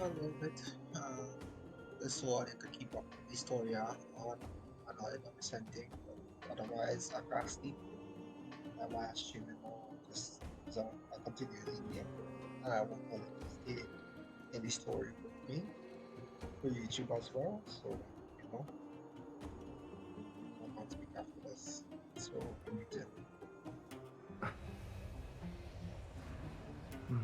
A little bit. Just wanted to keep up the story on ano, presenting. Otherwise, across I might stream it more just so I continue in the game. I want to stay in the story with me for YouTube as well. So, you know, I can't speak after this. So, muted. Hmm.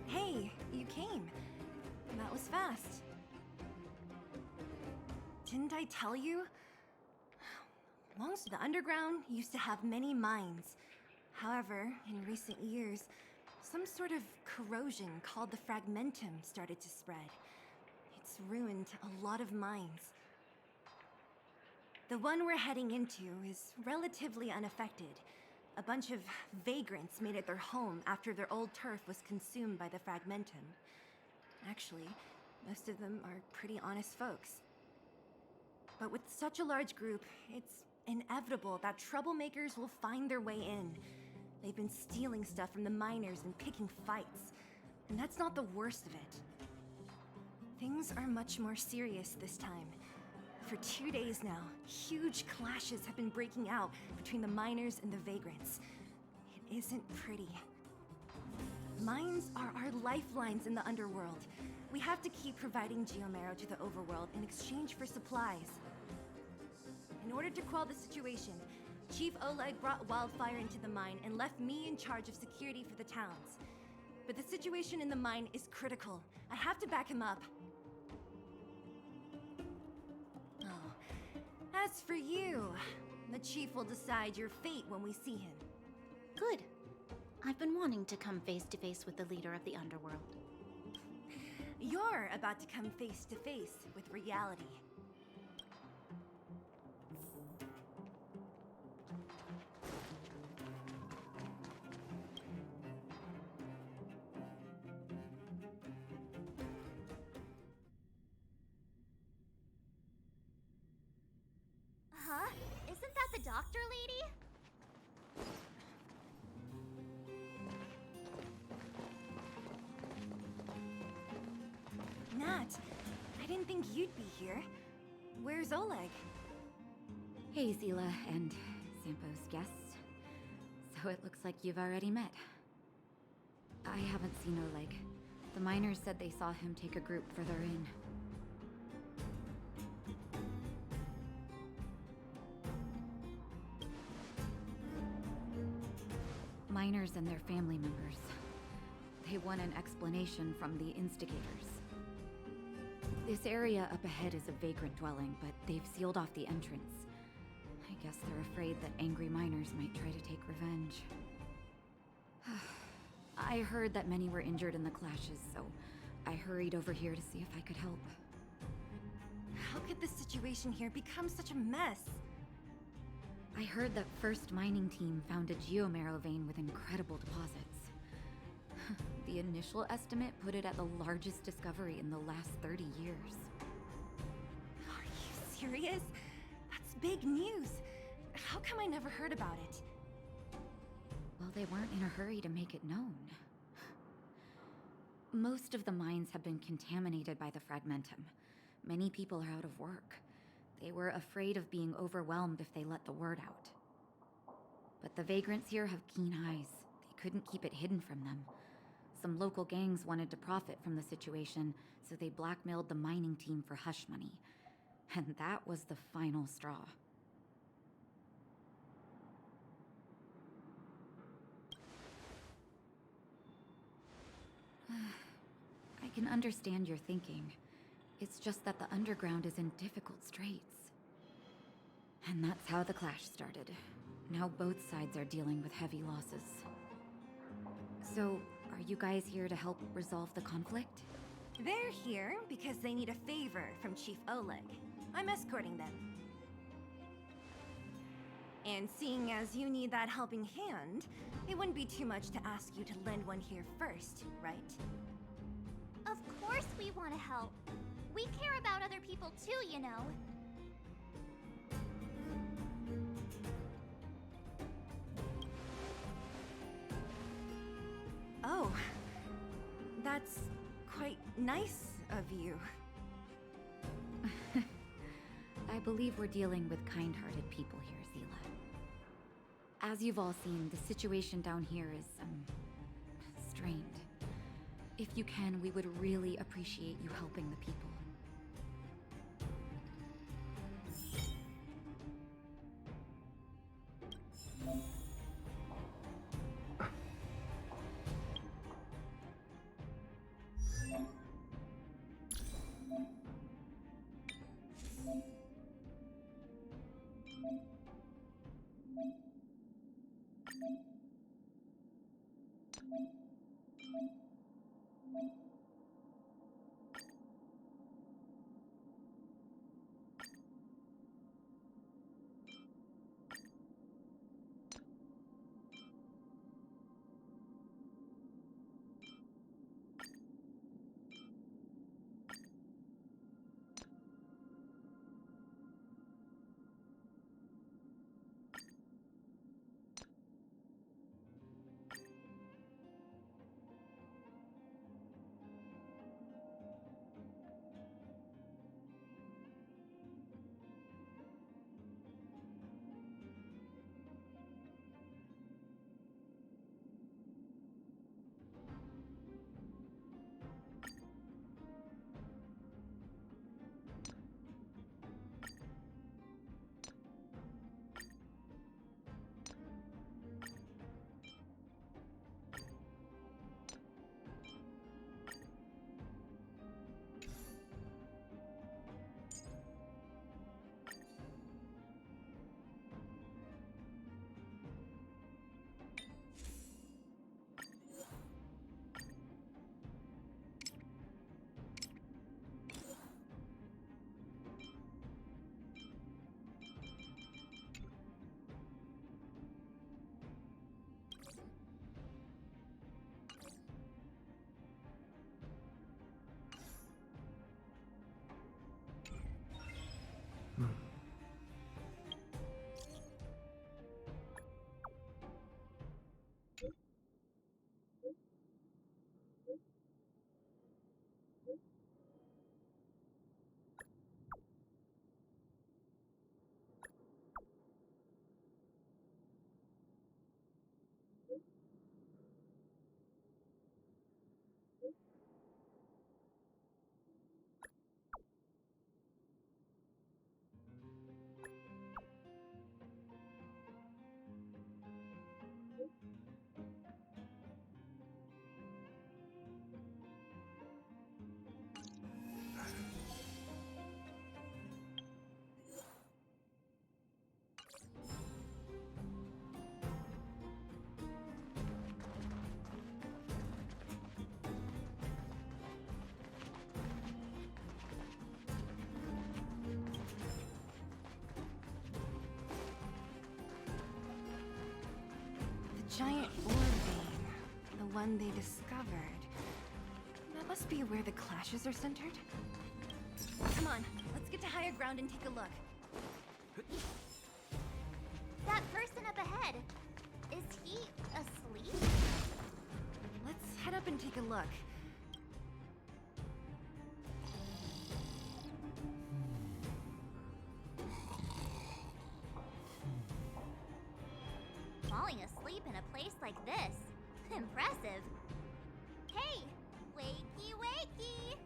Hey, you came. That was fast. Didn't I tell you? Longs to the underground used to have many mines. However, in recent years, some sort of corrosion called the fragmentum started to spread. It's ruined a lot of mines. The one we're heading into is relatively unaffected. A bunch of vagrants made it their home after their old turf was consumed by the fragmentum. Actually, most of them are pretty honest folks. But with such a large group, it's inevitable that troublemakers will find their way in. They've been stealing stuff from the miners and picking fights. And that's not the worst of it. Things are much more serious this time. For 2 days now, huge clashes have been breaking out between the miners and the vagrants. It isn't pretty. Mines are our lifelines in the underworld. We have to keep providing Geomarrow to the overworld in exchange for supplies. In order to quell the situation, Chief Oleg brought wildfire into the mine and left me in charge of security for the towns. But the situation in the mine is critical. I have to back him up. Oh, as for you, the Chief will decide your fate when we see him. Good. I've been wanting to come face to face with the leader of the underworld. You're about to come face to face with reality. Huh? Isn't that the doctor lady? Nat, I didn't think you'd be here. Where's Oleg? Hey, Zila and Sampo's guests. So it looks like you've already met. I haven't seen Oleg. The miners said they saw him take a group further in. Miners and their family members. They want an explanation from the instigators. This area up ahead is a vagrant dwelling, but they've sealed off the entrance. I guess they're afraid that angry miners might try to take revenge. I heard that many were injured in the clashes, so I hurried over here to see if I could help. How could the situation here become such a mess? I heard that First Mining Team found a geomarrow vein with incredible deposits. The initial estimate put it at the largest discovery in the last 30 years. Are you serious? That's big news. How come I never heard about it? Well, they weren't in a hurry to make it known. Most of the mines have been contaminated by the fragmentum. Many people are out of work. They were afraid of being overwhelmed if they let the word out. But the vagrants here have keen eyes. They couldn't keep it hidden from them. Some local gangs wanted to profit from the situation, so they blackmailed the mining team for hush money. And that was the final straw. I can understand your thinking. It's just that the underground is in difficult straits. And that's how the clash started. Now both sides are dealing with heavy losses. So, are you guys here to help resolve the conflict? They're here because they need a favor from Chief Oleg. I'm escorting them. And seeing as you need that helping hand, it wouldn't be too much to ask you to lend one here first, right? Of course we want to help. We care about other people too, you know. nice of you. I believe we're dealing with kind-hearted people here, Zila. As you've all seen, the situation down here is, strained. If you can, we would really appreciate you helping the people. Giant ore vein. The one they discovered. That must be where the clashes are centered. Come on, let's get to higher ground and take a look. That person up ahead, is he asleep? Let's head up and take a look. Falling asleep in a place like this. Impressive. Hey, wakey wakey!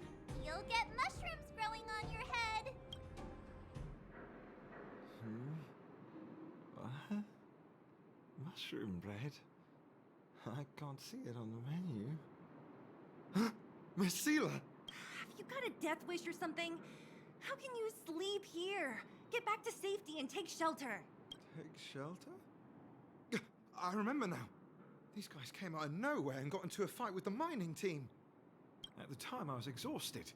You'll get mushrooms growing on your head. What? Mushroom bread? I can't see it on the menu. Miss Sela! Have you got a death wish or something? How can you sleep here? Get back to safety and take shelter. Take shelter? I remember now. These guys came out of nowhere and got into a fight with the mining team. At the time, I was exhausted.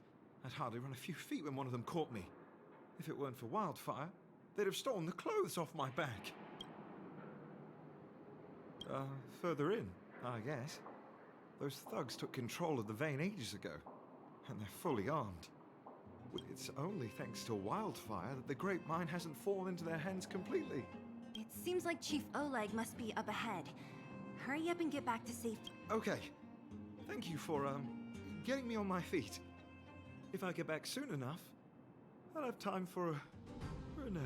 I'd hardly run a few feet when one of them caught me. If it weren't for Wildfire, they'd have stolen the clothes off my back. Further in, I guess. Those thugs took control of the vein ages ago, and they're fully armed. It's only thanks to Wildfire that the Great Mine hasn't fallen into their hands completely. It seems like Chief Oleg must be up ahead. Hurry up and get back to safety. Okay. Thank you for, getting me on my feet. If I get back soon enough, I'll have time for a nap.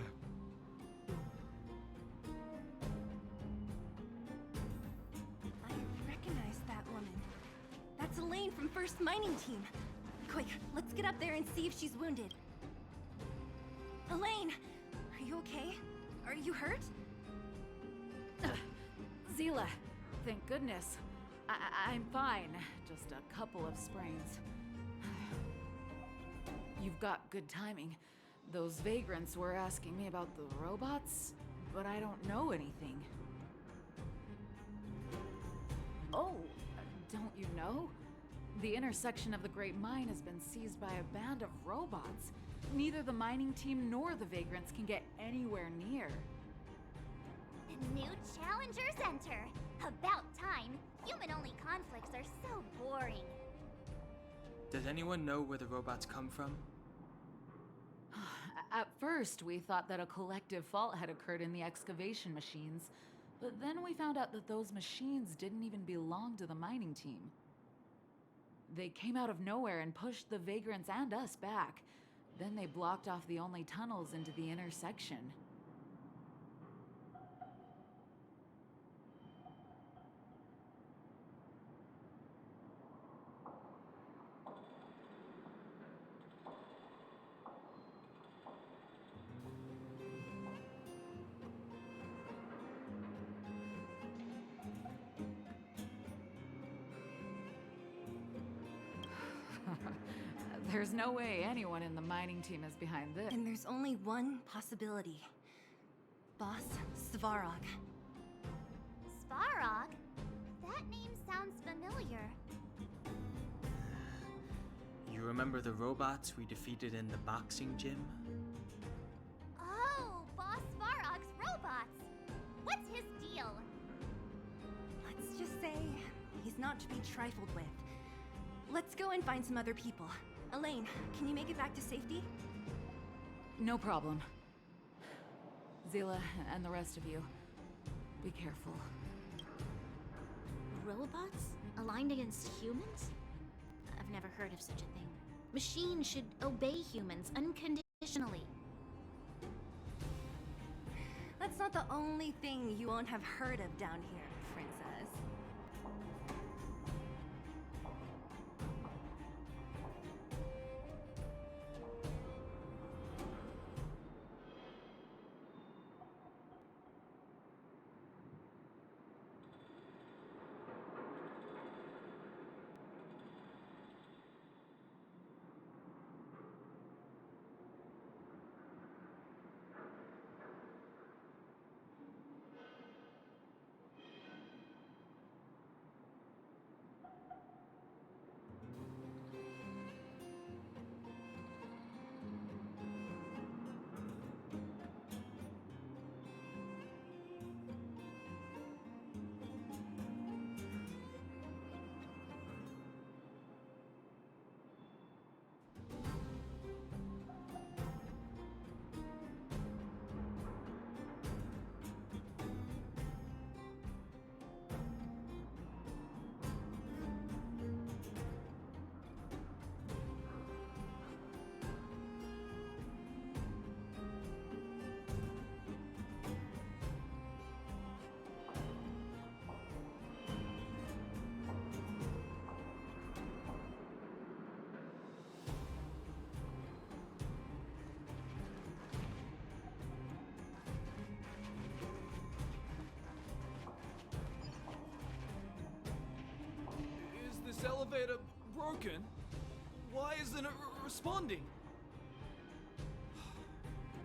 I recognize that woman. That's Elaine from First Mining Team. Quick, let's get up there and see if she's wounded. Elaine, are you okay? Are you hurt? Zila, thank goodness. I'm fine. Just a couple of sprains. You've got good timing. Those vagrants were asking me about the robots, but I don't know anything. Oh, don't you know? The intersection of the Great Mine has been seized by a band of robots. Neither the mining team nor the vagrants can get anywhere near. New challengers enter. About time. Human-only conflicts are so boring. Does anyone know where the robots come from? At first, we thought that a collective fault had occurred in the excavation machines, but then we found out that those machines didn't even belong to the mining team. They came out of nowhere and pushed the vagrants and us back. Then they blocked off the only tunnels into the intersection. There's no way anyone in the mining team is behind this. And there's only one possibility. Boss Svarog. Svarog? That name sounds familiar. You remember the robots we defeated in the boxing gym? Oh, Boss Svarog's robots. What's his deal? Let's just say he's not to be trifled with. Let's go and find some other people. Elaine, can you make it back to safety? No problem. Zila and the rest of you, be careful. Robots? Aligned against humans? I've never heard of such a thing. Machines should obey humans unconditionally. That's not the only thing you won't have heard of down here, Princess. Is this elevator broken? Why isn't it responding?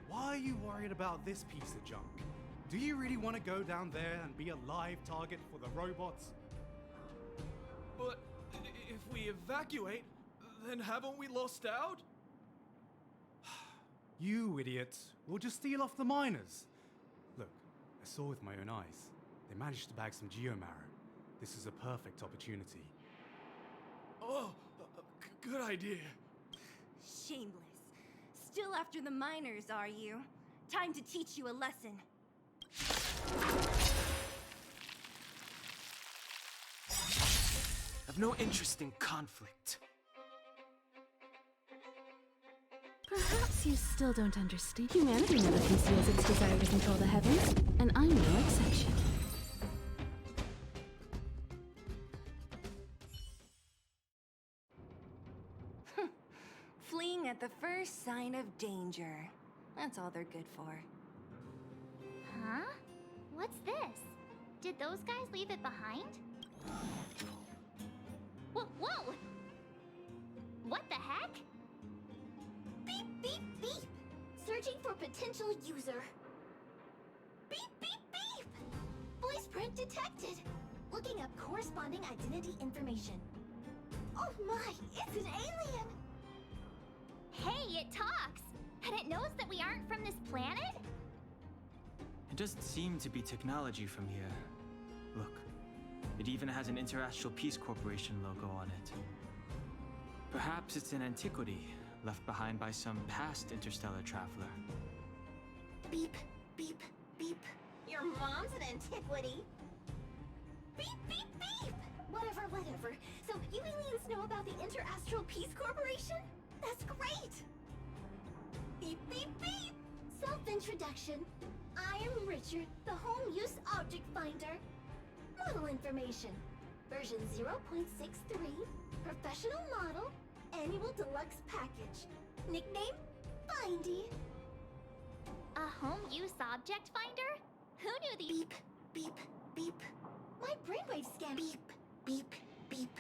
Why are you worried about this piece of junk? Do you really want to go down there and be a live target for the robots? But if we evacuate, then haven't we lost out? You idiots! We'll just steal off the miners. Look, I saw with my own eyes. They managed to bag some geomarrow. This is a perfect opportunity. Oh, good idea. Shameless. Still after the miners, are you? Time to teach you a lesson. I've no interest in conflict. Perhaps you still don't understand. Humanity never conceals its desire to control the heavens, and I'm no exception. Fleeing at the first sign of danger. That's all they're good for. Huh? What's this? Did those guys leave it behind? Whoa! What the heck? Beep, beep, beep! Searching for potential user. Beep, beep, beep! Voice print detected. Looking up corresponding identity information. Oh my, it's an alien! Hey, it talks! And it knows that we aren't from this planet? It doesn't seem to be technology from here. Look, it even has an Interastral Peace Corporation logo on it. Perhaps it's an antiquity left behind by some past interstellar traveler. Beep, beep, beep. Your mom's an antiquity. Beep, beep, beep! Whatever. So you aliens know about the Interastral Peace Corporation? That's great! Beep, beep, beep! Self-introduction. I am Richard, the Home Use Object Finder. Model information. Version 0.63. Professional model. Annual deluxe package. Nickname? Findy. A Home Use Object Finder? Who knew the— Beep, beep, beep. My brainwave scan— Beep, beep, beep.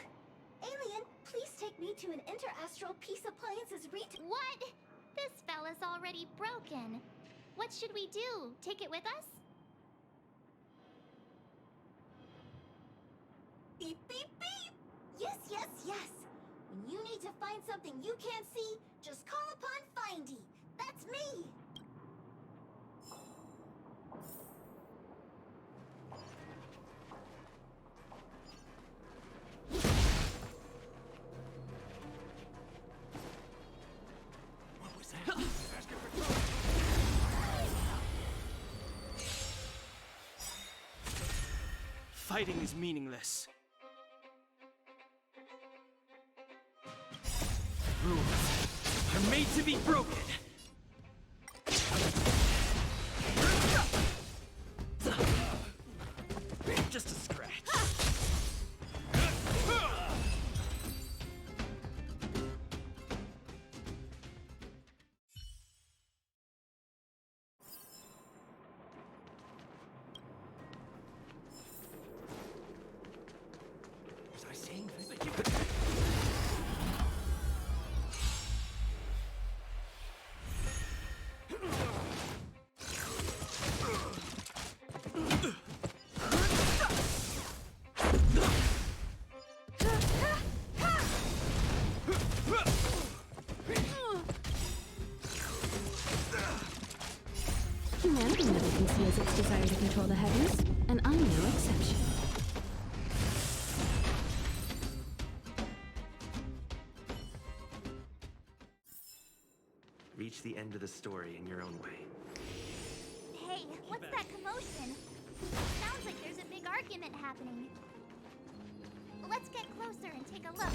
Alien, please take me to an Interastral Peace Appliances What? This fella's already broken. What should we do? Take it with us? Beep, beep, beep! Yes! When you need to find something you can't see, just call upon Findy. That's me! Fighting is meaningless. Rules are made to be broken. Just a scratch. Was I saying that you could... Humanity never conceals its desire to control the heavens, and I'm no exception. Reach the end of the story in your own way. Hey, what's that commotion? Sounds like there's a big argument happening. Let's get closer and take a look.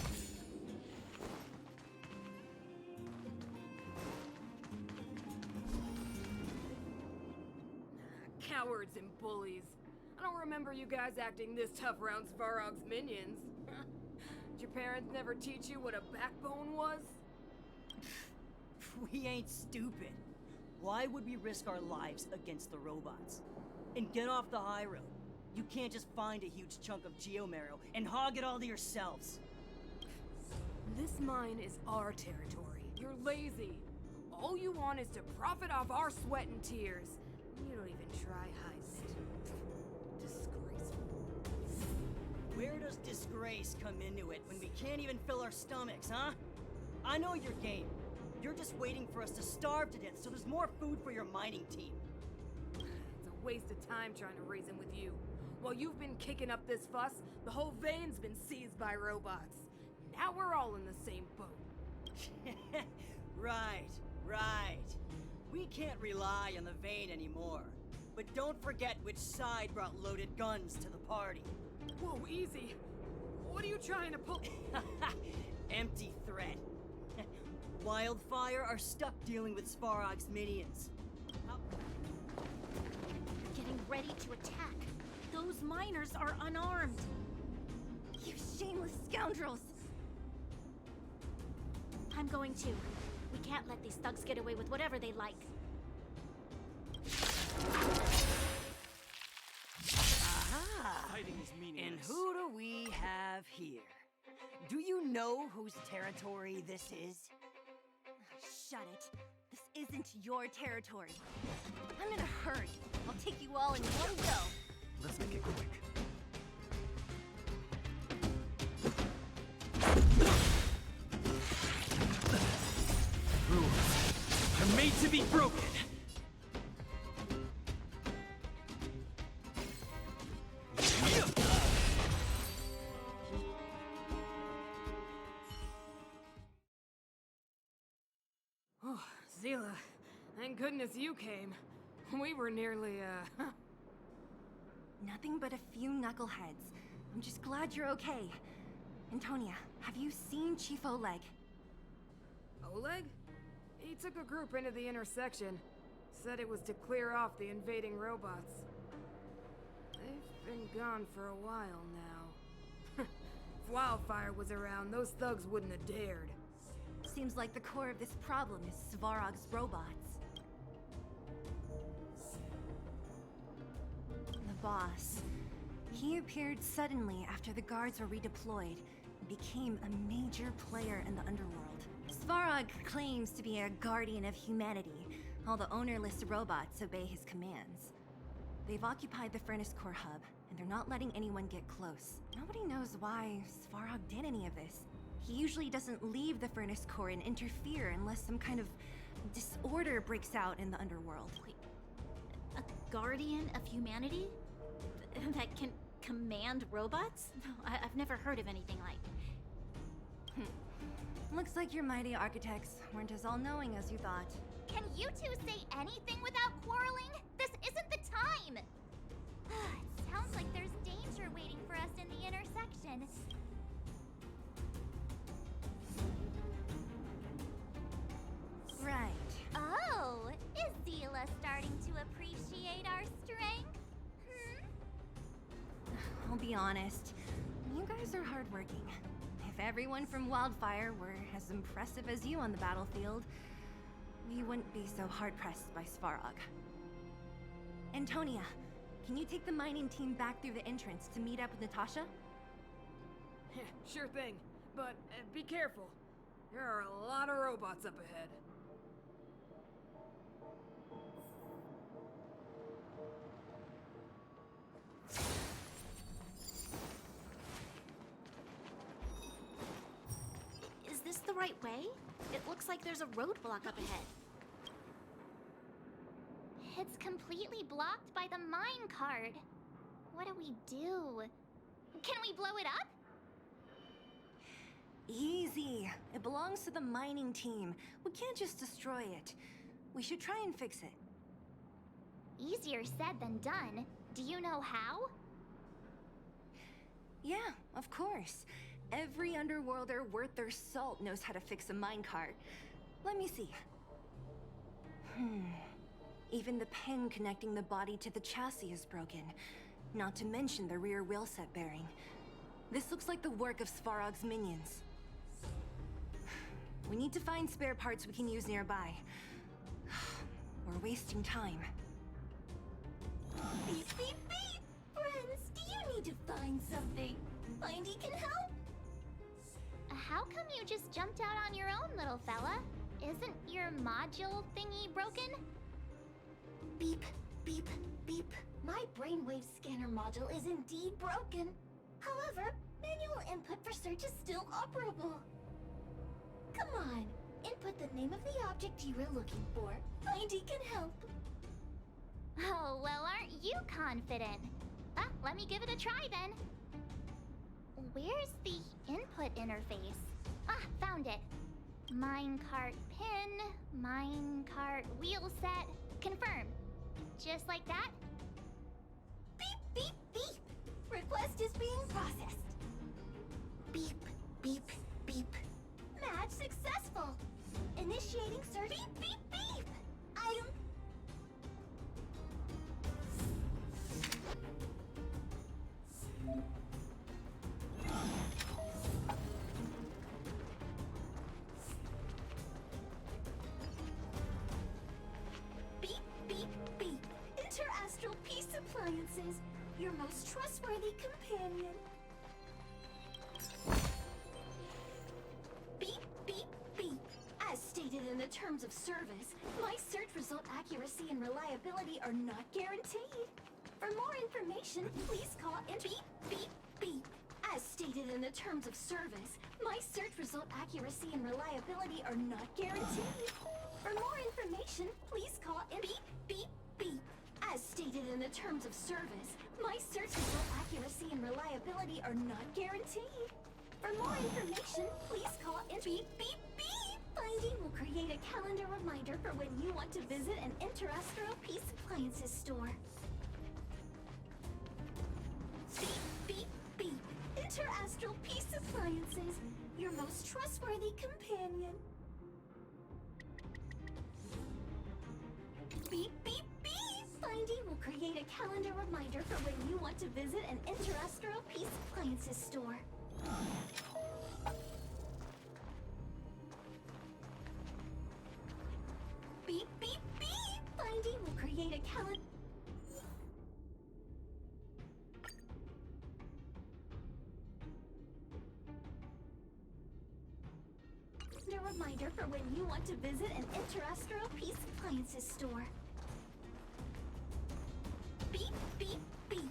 Cowards and bullies. I don't remember you guys acting this tough around Svarog's minions. Did your parents never teach you what a backbone was? We ain't stupid. Why would we risk our lives against the robots? And get off the high road. You can't just find a huge chunk of geomarrow and hog it all to yourselves. This mine is our territory. You're lazy. All you want is to profit off our sweat and tears. You don't even try hiding it. Disgraceful. Where does disgrace come into it when we can't even fill our stomachs, huh? I know your game. You're just waiting for us to starve to death so there's more food for your mining team. It's a waste of time trying to reason with you. While you've been kicking up this fuss, the whole vein's been seized by robots. Now we're all in the same boat. Right. We can't rely on the vein anymore. But don't forget which side brought loaded guns to the party. Whoa, easy. What are you trying to pull? Empty threat. Wildfire are stuck dealing with Svarog's minions. Getting ready to attack. Those miners are unarmed. You shameless scoundrels! I'm going to. We can't let these thugs get away with whatever they like. Aha! Fighting is meaningless. And who do we have here? Do you know whose territory this is? Shut it. This isn't your territory. I'm in a hurry. I'll take you all in one go. Let's make it quick. Rules are made to be broken. Oh, Zila, thank goodness you came. We were nearly, Nothing but a few knuckleheads. I'm just glad you're okay. Antonia, have you seen Chief Oleg? Oleg? He took a group into the intersection. Said it was to clear off the invading robots. They've been gone for a while now. If Wildfire was around, those thugs wouldn't have dared. Seems like the core of this problem is Svarog's robots. The boss. He appeared suddenly after the guards were redeployed and became a major player in the underworld. Svarog claims to be a guardian of humanity. All the ownerless robots obey his commands. They've occupied the Furnace Core hub, and they're not letting anyone get close. Nobody knows why Svarog did any of this. He usually doesn't leave the Furnace Core and interfere unless some kind of disorder breaks out in the underworld. Wait, a guardian of humanity? That can command robots? No, I've never heard of anything like. Looks like your mighty architects weren't as all-knowing as you thought. Can you two say anything without quarreling? This isn't the time! It sounds like there's danger waiting for us in the intersection. Right. Oh, is Zila starting to appreciate our strength? I'll be honest, you guys are hardworking. If everyone from Wildfire were as impressive as you on the battlefield, we wouldn't be so hard-pressed by Svarog. Antonia, can you take the mining team back through the entrance to meet up with Natasha? Sure thing, but be careful. There are a lot of robots up ahead. Is this the right way? It looks like there's a roadblock up ahead. It's completely blocked by the mine cart. What do we do? Can we blow it up? Easy. It belongs to the mining team. We can't just destroy it. We should try and fix it. Easier said than done. Do you know how? Yeah, of course. Every underworlder worth their salt knows how to fix a minecart. Let me see. Even the pin connecting the body to the chassis is broken. Not to mention the rear wheel set bearing. This looks like the work of Svarog's minions. We need to find spare parts we can use nearby. We're wasting time. Beep, beep, beep! Friends, do you need to find something? Mindy can help? How come you just jumped out on your own, little fella? Isn't your module thingy broken? Beep, beep, beep. My brainwave scanner module is indeed broken. However, manual input for search is still operable. Come on, input the name of the object you were looking for. Mindy can help. Oh, well, aren't you confident? Let me give it a try then. Where's the input interface? Found it. Minecart pin, minecart wheel set, confirm. Just like that? Beep, beep, beep. Request is being processed. Beep, beep, beep. Match successful. Appliances, your most trustworthy companion. Beep, beep, beep. As stated in the terms of service, my search result accuracy and reliability are not guaranteed. For more information, please call in beep, beep, beep. As stated in the terms of service, my search result accuracy and reliability are not guaranteed. For more information, please call in beep, beep, beep. As stated in the terms of service, my search result accuracy and reliability are not guaranteed. For more information, please call in beep, beep, beep. Finding will create a calendar reminder for when you want to visit an Interastro Peace Appliances store. Beep, beep, beep. Interastral Peace Appliances, your most trustworthy companion. Beep, beep, beep. Finding will create a calendar reminder for when you want to visit an Interastro Peace Appliances store. Beep, beep, beep. Finding will create a calendar reminder for when you want to visit an Interastro Peace Appliances store. Beep, beep, beep.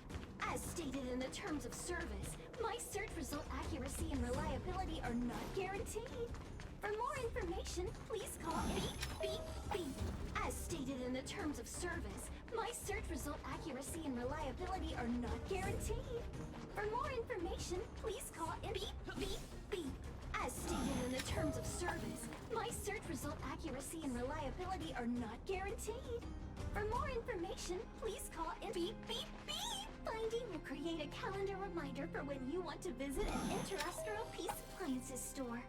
As stated in the terms of service, my search result accuracy and reliability are not guaranteed. For more information, please call beep, beep, beep. As stated in the terms of service, my search result accuracy and reliability are not guaranteed. For more information, please call beep, beep, beep. As stated in the terms of service, my search result accuracy and reliability are not guaranteed. For more information, please call beep, beep, beep. Finding will create a calendar reminder for when you want to visit an Interastro Peace Appliances store.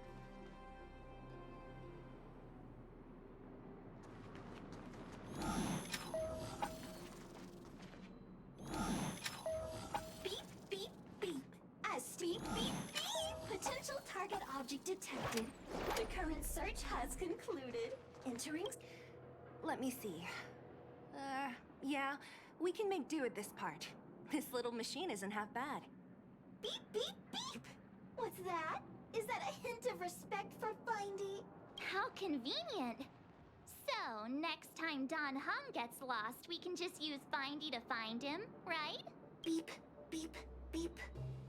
Beep, beep, beep. As beep, beep, beep. Potential target object detected. The current search has concluded. Entering... Let me see. Yeah, we can make do with this part. This little machine isn't half bad. Beep, beep, beep! What's that? Is that a hint of respect for Findy? How convenient! So, next time Don Hum gets lost, we can just use Findy to find him, right? Beep, beep, beep.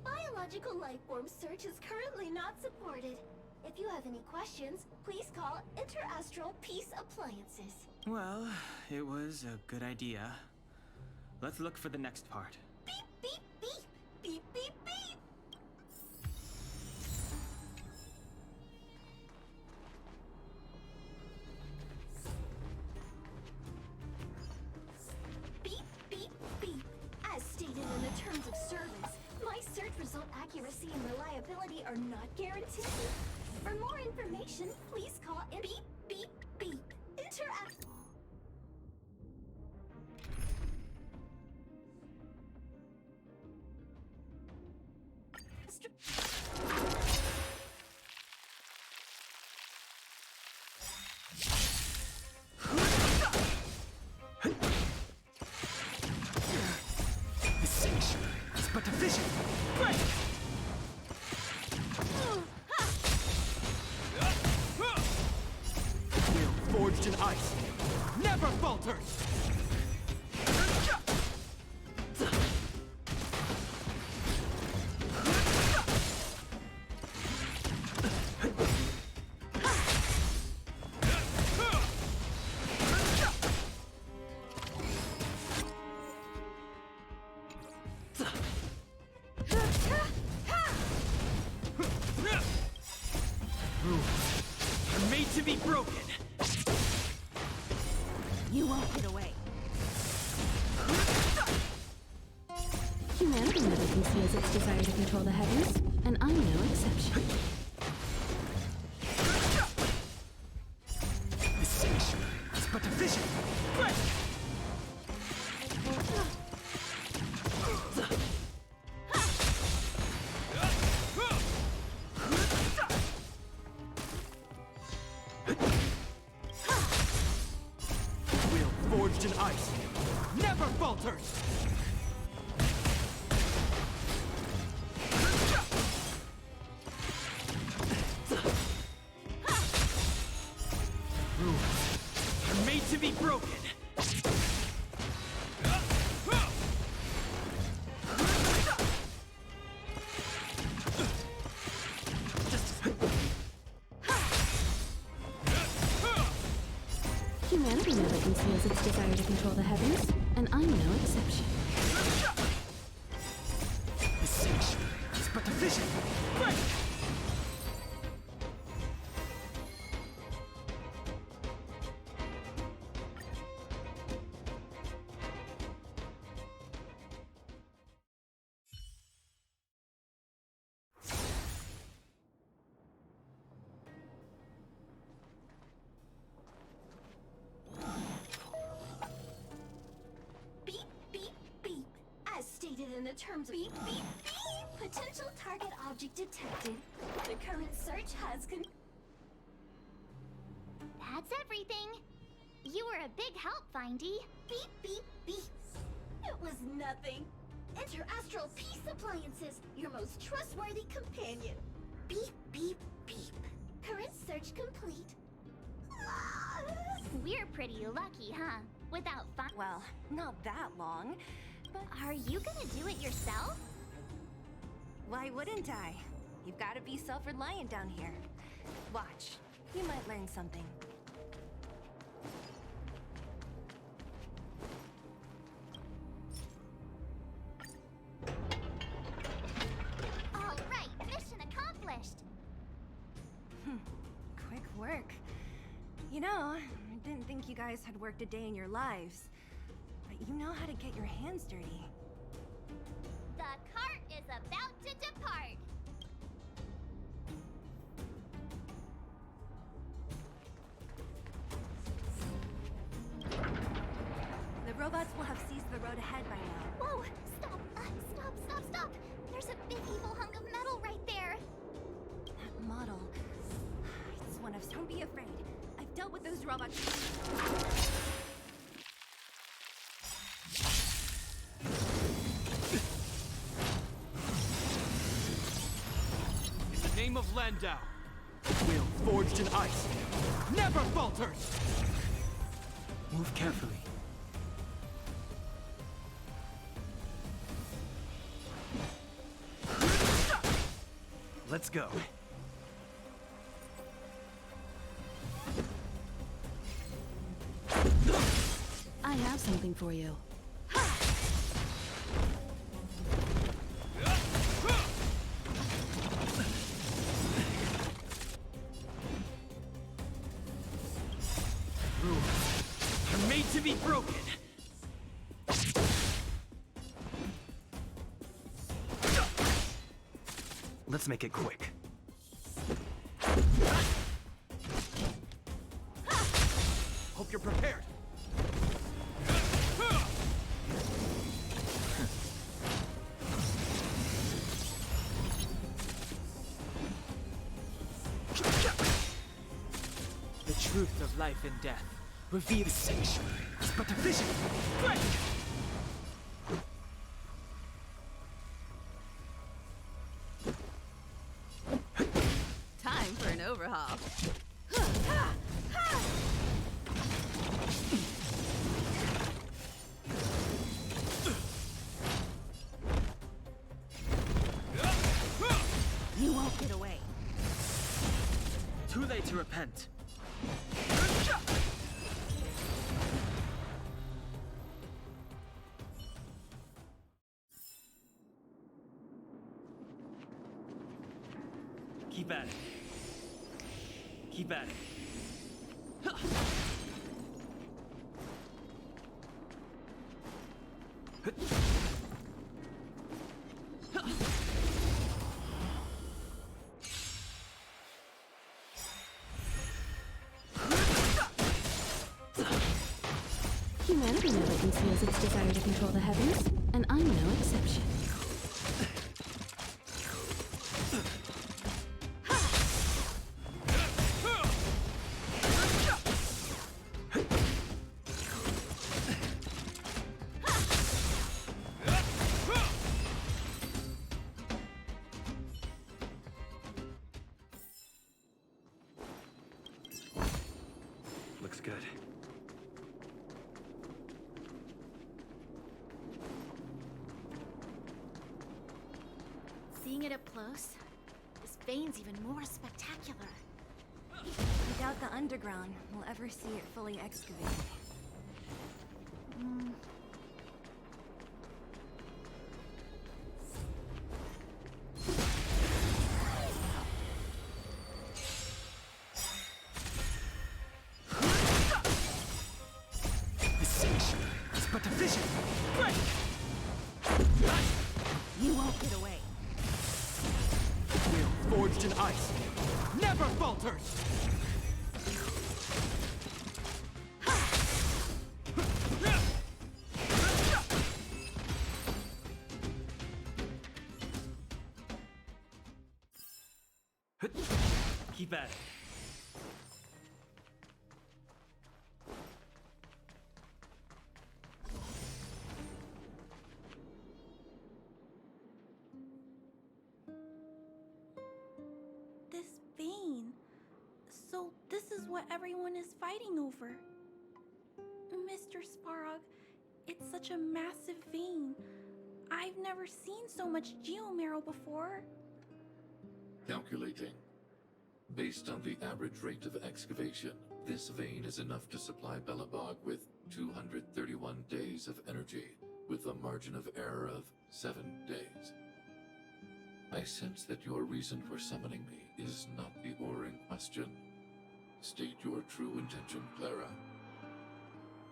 Biological life form search is currently not supported. If you have any questions, please call Interastral Peace Appliances. Well, it was a good idea. Let's look for the next part. Beep, beep, beep! Beep, beep, beep! Beep, beep, beep. As stated in the terms of service, my search result accuracy and reliability are not guaranteed. For more information, please call beep, beep, beep. Interact. The sanctuary is but a vision. Break! Will forged in ice never falters. Rules are made to be broken. You won't get away. Humanity never conceals its desire to control the heavens, and I'm no exception. The sanctuary is but a vision. Break! Will forged in ice never falters. Humanity never conceals its desire to control the heavens, and I'm no exception. The sanctuary is but a vision. Break! Beep, beep, beep. As stated in the terms of beep, beep, beep. Potential target object detected. The current search has That's everything. You were a big help, Findy. Beep, beep, beep. It was nothing. Interastral Peace Appliances, your most trustworthy companion. Beep, beep, beep. Current search complete. We're pretty lucky, huh? Without Well, not that long, but Are you gonna do it yourself? why wouldn't I? You've got to be self-reliant down here. Watch. You might learn something. All right, mission accomplished. Quick work. You know, I didn't think you guys had worked a day in your lives. But you know how to get your hands dirty. The cart is about to depart. The robots will have seized the road ahead by now. Whoa! Stop! Stop! There's a big evil hunk of metal right there. That model. It's one of... Don't be afraid. I've dealt with those robots. In the name of Landau, will forged in ice never falters! Move carefully. Let's go. I have something for you. Rules are made to be broken. Let's make it quick. Hope you're prepared. The truth of life and death. Reveal the sanctuary. It's but a vision. Break! Time for an overhaul. You won't get away. Too late to repent. Keep at it. Keep at it. Humanity never conceals its desire to control the heavens, and I'm no exception. Looks good. Seeing it up close, this vein's even more spectacular. I doubt the underground will ever see it fully excavated. It's but a vision! Break! You won't get away. Will forged in ice never falters! Keep at it. This vein. So this is what everyone is fighting over. Mr. Sparog, it's such a massive vein. I've never seen so much geomarrow before. Calculating. Based on the average rate of excavation, this vein is enough to supply Belobog with 231 days of energy, with a margin of error of 7 days. I sense that your reason for summoning me is not the ore in question. State your true intention, Clara.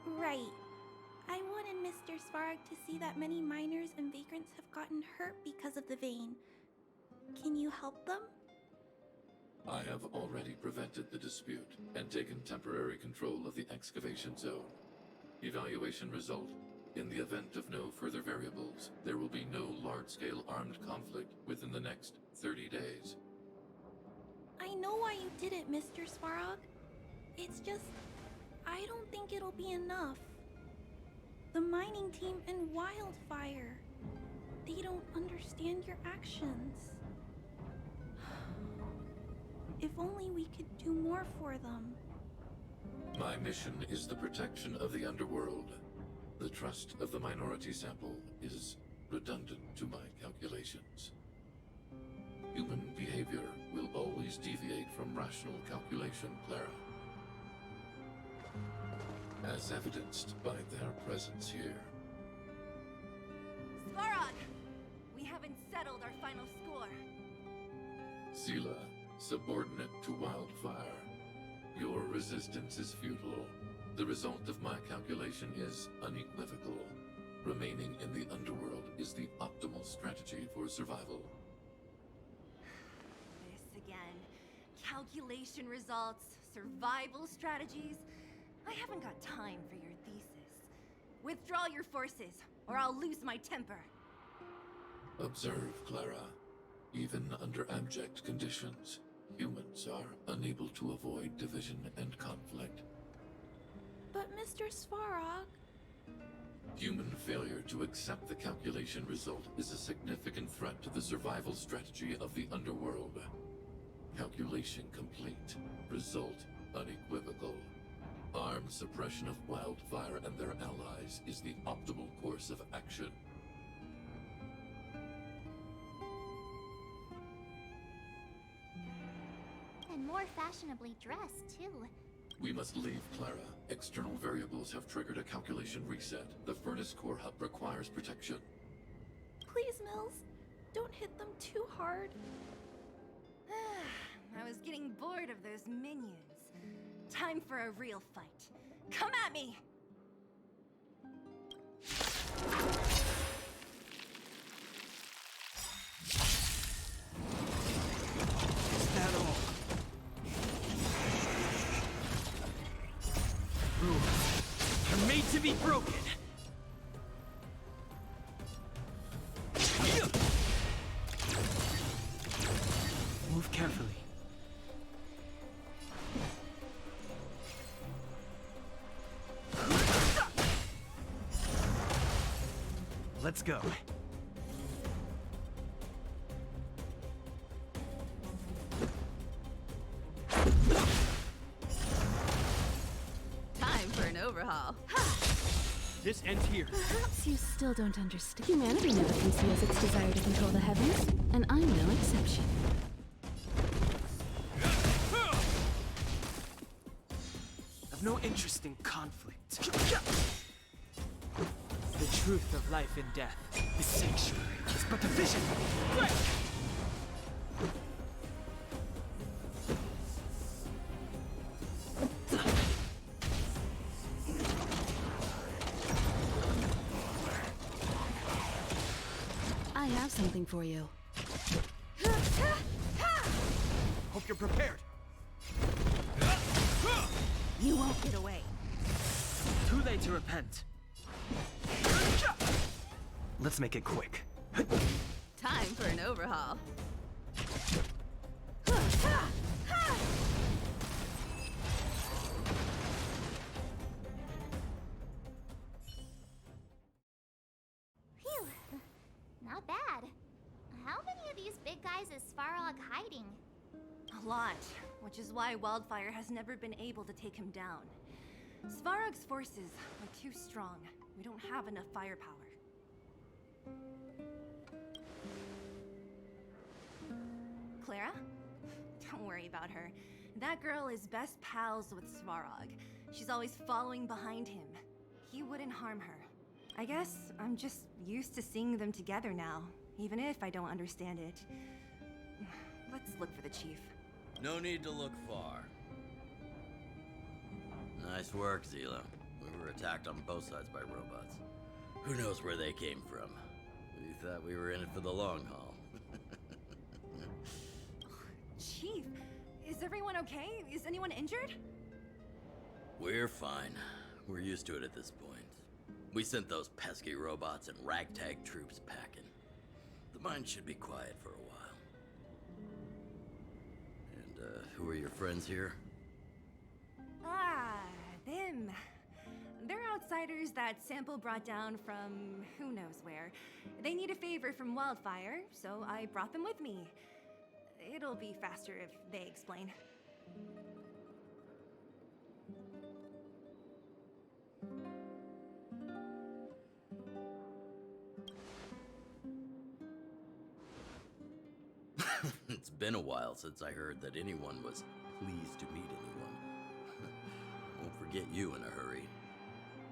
Right. I wanted Mr. Svarog to see that many miners and vagrants have gotten hurt because of the vein. Can you help them? I have already prevented the dispute and taken temporary control of the excavation zone. Evaluation result. In the event of no further variables, there will be no large-scale armed conflict within the next 30 days. I know why you did it, Mr. Svarog. It's just, I don't think it'll be enough. The mining team and Wildfire, they don't understand your actions. If only we could do more for them. My mission is the protection of the underworld. The trust of the minority sample is redundant to my calculations. Human behavior will always deviate from rational calculation, Clara. As evidenced by their presence here. Svarog! We haven't settled our final score. Sela, subordinate to Wildfire. Your resistance is futile. The result of my calculation is unequivocal. Remaining in the underworld is the optimal strategy for survival. This again. Calculation results, survival strategies. I haven't got time for your thesis. Withdraw your forces, or I'll lose my temper. Observe, Clara. Even under abject conditions, humans are unable to avoid division and conflict. But Mr. Svarog... Human failure to accept the calculation result is a significant threat to the survival strategy of the underworld. Calculation complete. Result unequivocal. Armed suppression of Wildfire and their allies is the optimal course of action. And more fashionably dressed, too. We must leave, Clara. External variables have triggered a calculation reset. The furnace core hub requires protection. Please, Mills, don't hit them too hard. I was getting bored of those minions. Time for a real fight. Come at me! Is that all? Rules are made to be broken. Move carefully. Let's go. Time for an overhaul. This ends here. Perhaps you still don't understand. Humanity never conceals its desire to control the heavens, and I'm no exception. have no interest in conflict. The truth of life and death, the sanctuary, is but a vision. I have something for you. Hope you're prepared. You won't get away. Too late to repent. Let's make it quick. Time for an overhaul. Phew. Not bad. How many of these big guys is Svarog hiding? A lot, which is why Wildfire has never been able to take him down. Svarog's forces are too strong. We don't have enough firepower. Clara? Don't worry about her. That girl is best pals with Svarog. She's always following behind him. He wouldn't harm her. I guess I'm just used to seeing them together now, even if I don't understand it. Let's look for the chief. No need to look far. Nice work, Zila. We were attacked on both sides by robots. Who knows where they came from? We thought we were in it for the long haul. Chief, is everyone okay? Is anyone injured? We're fine. We're used to it at this point. We sent those pesky robots and ragtag troops packing. The mine should be quiet for a while. And, who are your friends here? Ah, them. They're outsiders that Sample brought down from who knows where. They need a favor from Wildfire, so I brought them with me. It'll be faster if they explain. It's been a while since I heard that anyone was pleased to meet anyone. Won't forget you in a hurry.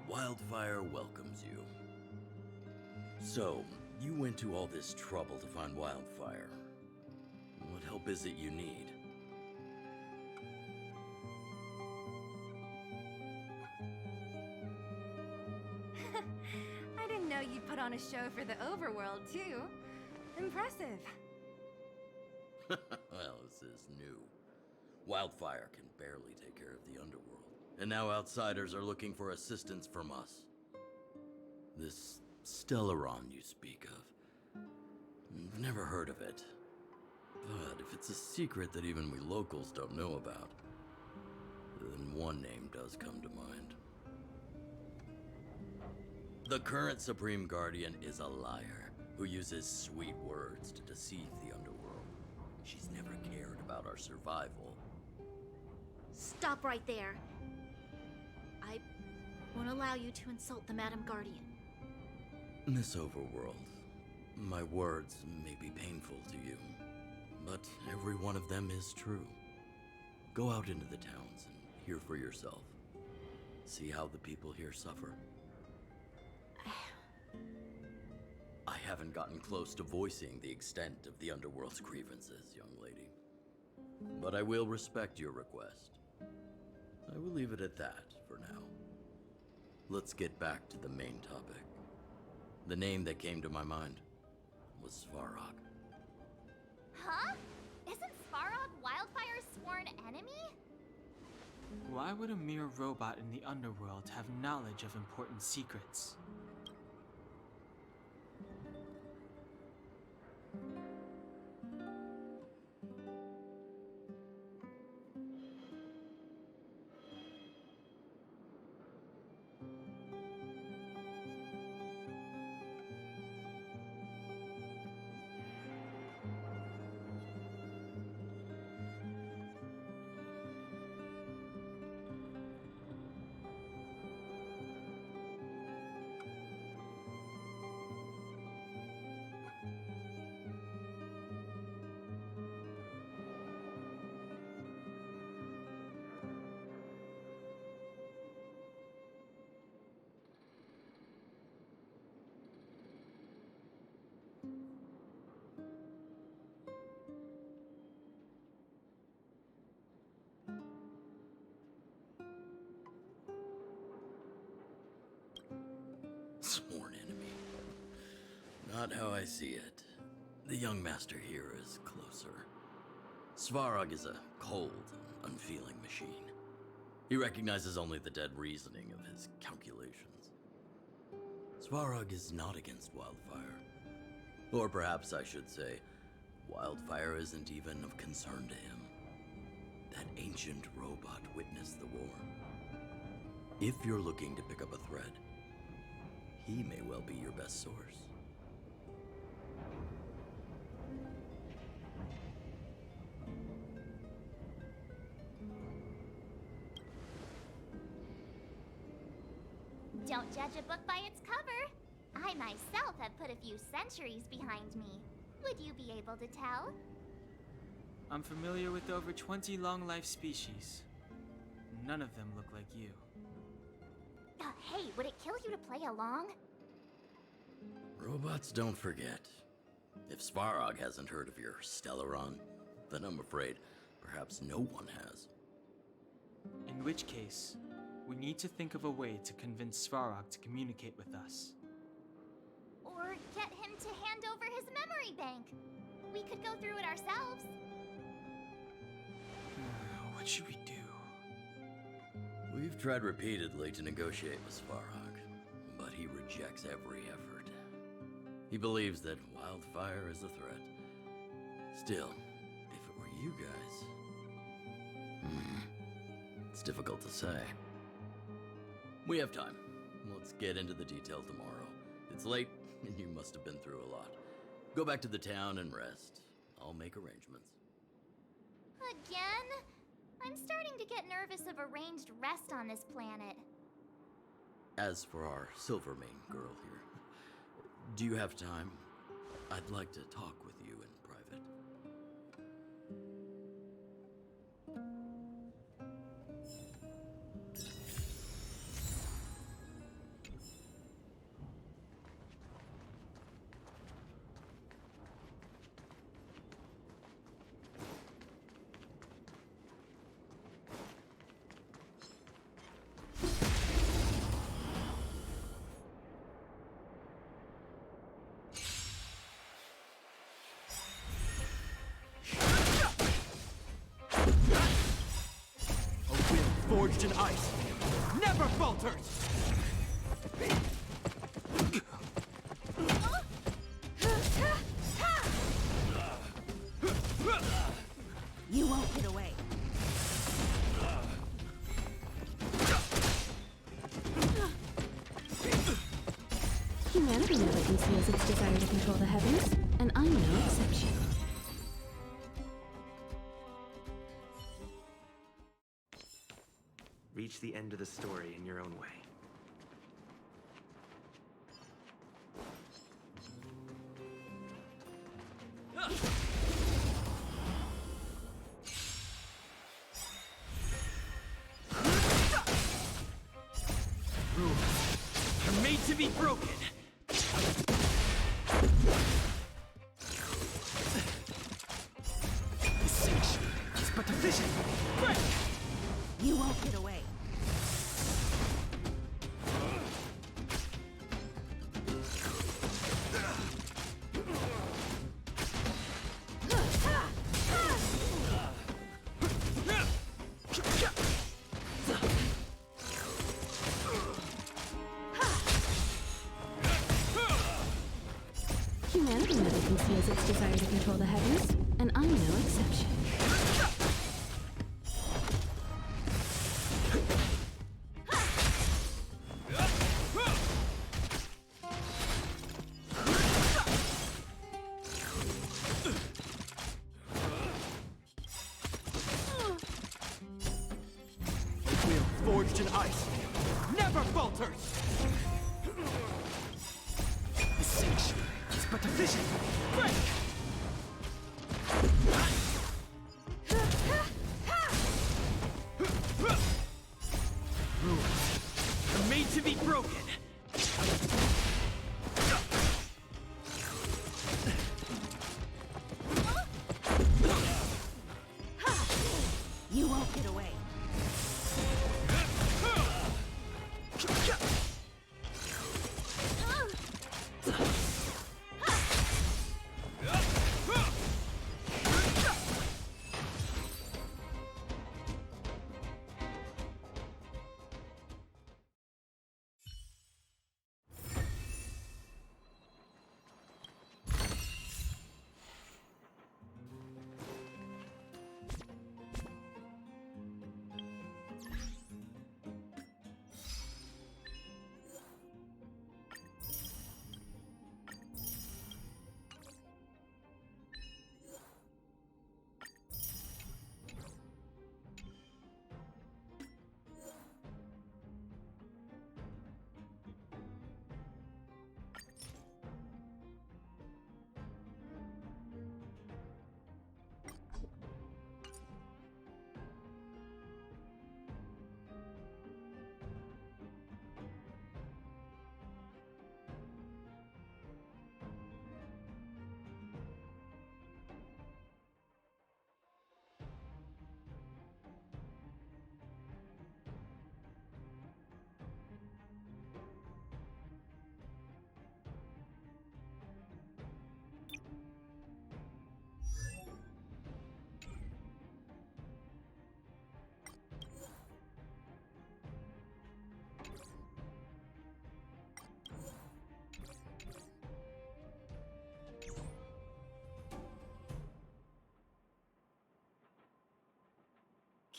Wildfire welcomes you. So, you went to all this trouble to find Wildfire. What help is it you need? I didn't know you'd put on a show for the overworld, too. Impressive. Well, this is new. Wildfire can barely take care of the underworld. And now outsiders are looking for assistance from us. This Stellaron you speak of. I've never heard of it. But if it's a secret that even we locals don't know about, then one name does come to mind. The current Supreme Guardian is a liar who uses sweet words to deceive the underworld. She's never cared about our survival. Stop right there. I won't allow you to insult the Madam Guardian. Miss Overworld, my words may be painful to you, but every one of them is true. Go out into the towns and hear for yourself. See how the people here suffer. I haven't gotten close to voicing the extent of the Underworld's grievances, young lady. But I will respect your request. I will leave it at that for now. Let's get back to the main topic. The name that came to my mind was Svarog. Huh? Isn't Svarog Wildfire's sworn enemy? Why would a mere robot in the underworld have knowledge of important secrets? Sworn enemy. Not how I see it. The young master here is closer. Svarog is a cold, unfeeling machine. He recognizes only the dead reasoning of his calculations. Svarog is not against Wildfire. Or perhaps I should say, Wildfire isn't even of concern to him. That ancient robot witnessed the war. If you're looking to pick up a thread, he may well be your best source. Don't judge a book by its cover. I myself have put a few centuries behind me. Would you be able to tell? I'm familiar with over 20 long-life species. None of them look like you. Hey, would it kill you to play along? Robots don't forget. If Svarog hasn't heard of your Stellaron, then I'm afraid perhaps no one has. In which case, we need to think of a way to convince Svarog to communicate with us. Or get him to hand over his memory bank. We could go through it ourselves. What should we do? We've tried repeatedly to negotiate with Svarog, but he rejects every effort. He believes that Wildfire is a threat. Still, if it were you guys... it's difficult to say. We have time. Let's get into the details tomorrow. It's late, and you must have been through a lot. Go back to the town and rest. I'll make arrangements. Again? I'm starting to get nervous of arranged rest on this planet. As for our Silvermane girl here, do you have time? I'd like to talk with you in private. Forged in ice, never falters! You won't get away. Humanity never conceals its desire to control the heavens, and I'm no exception. Reach the end of the story in your own way. Rules are made to be broken. Distinction is but a vision. Break! You won't get away. Humanity never conceals its desire to control the heavens, and I'm no exception. Will forged in ice, never falters! The sanctuary is but a vision. Break! Rules are made to be broken. You won't get away.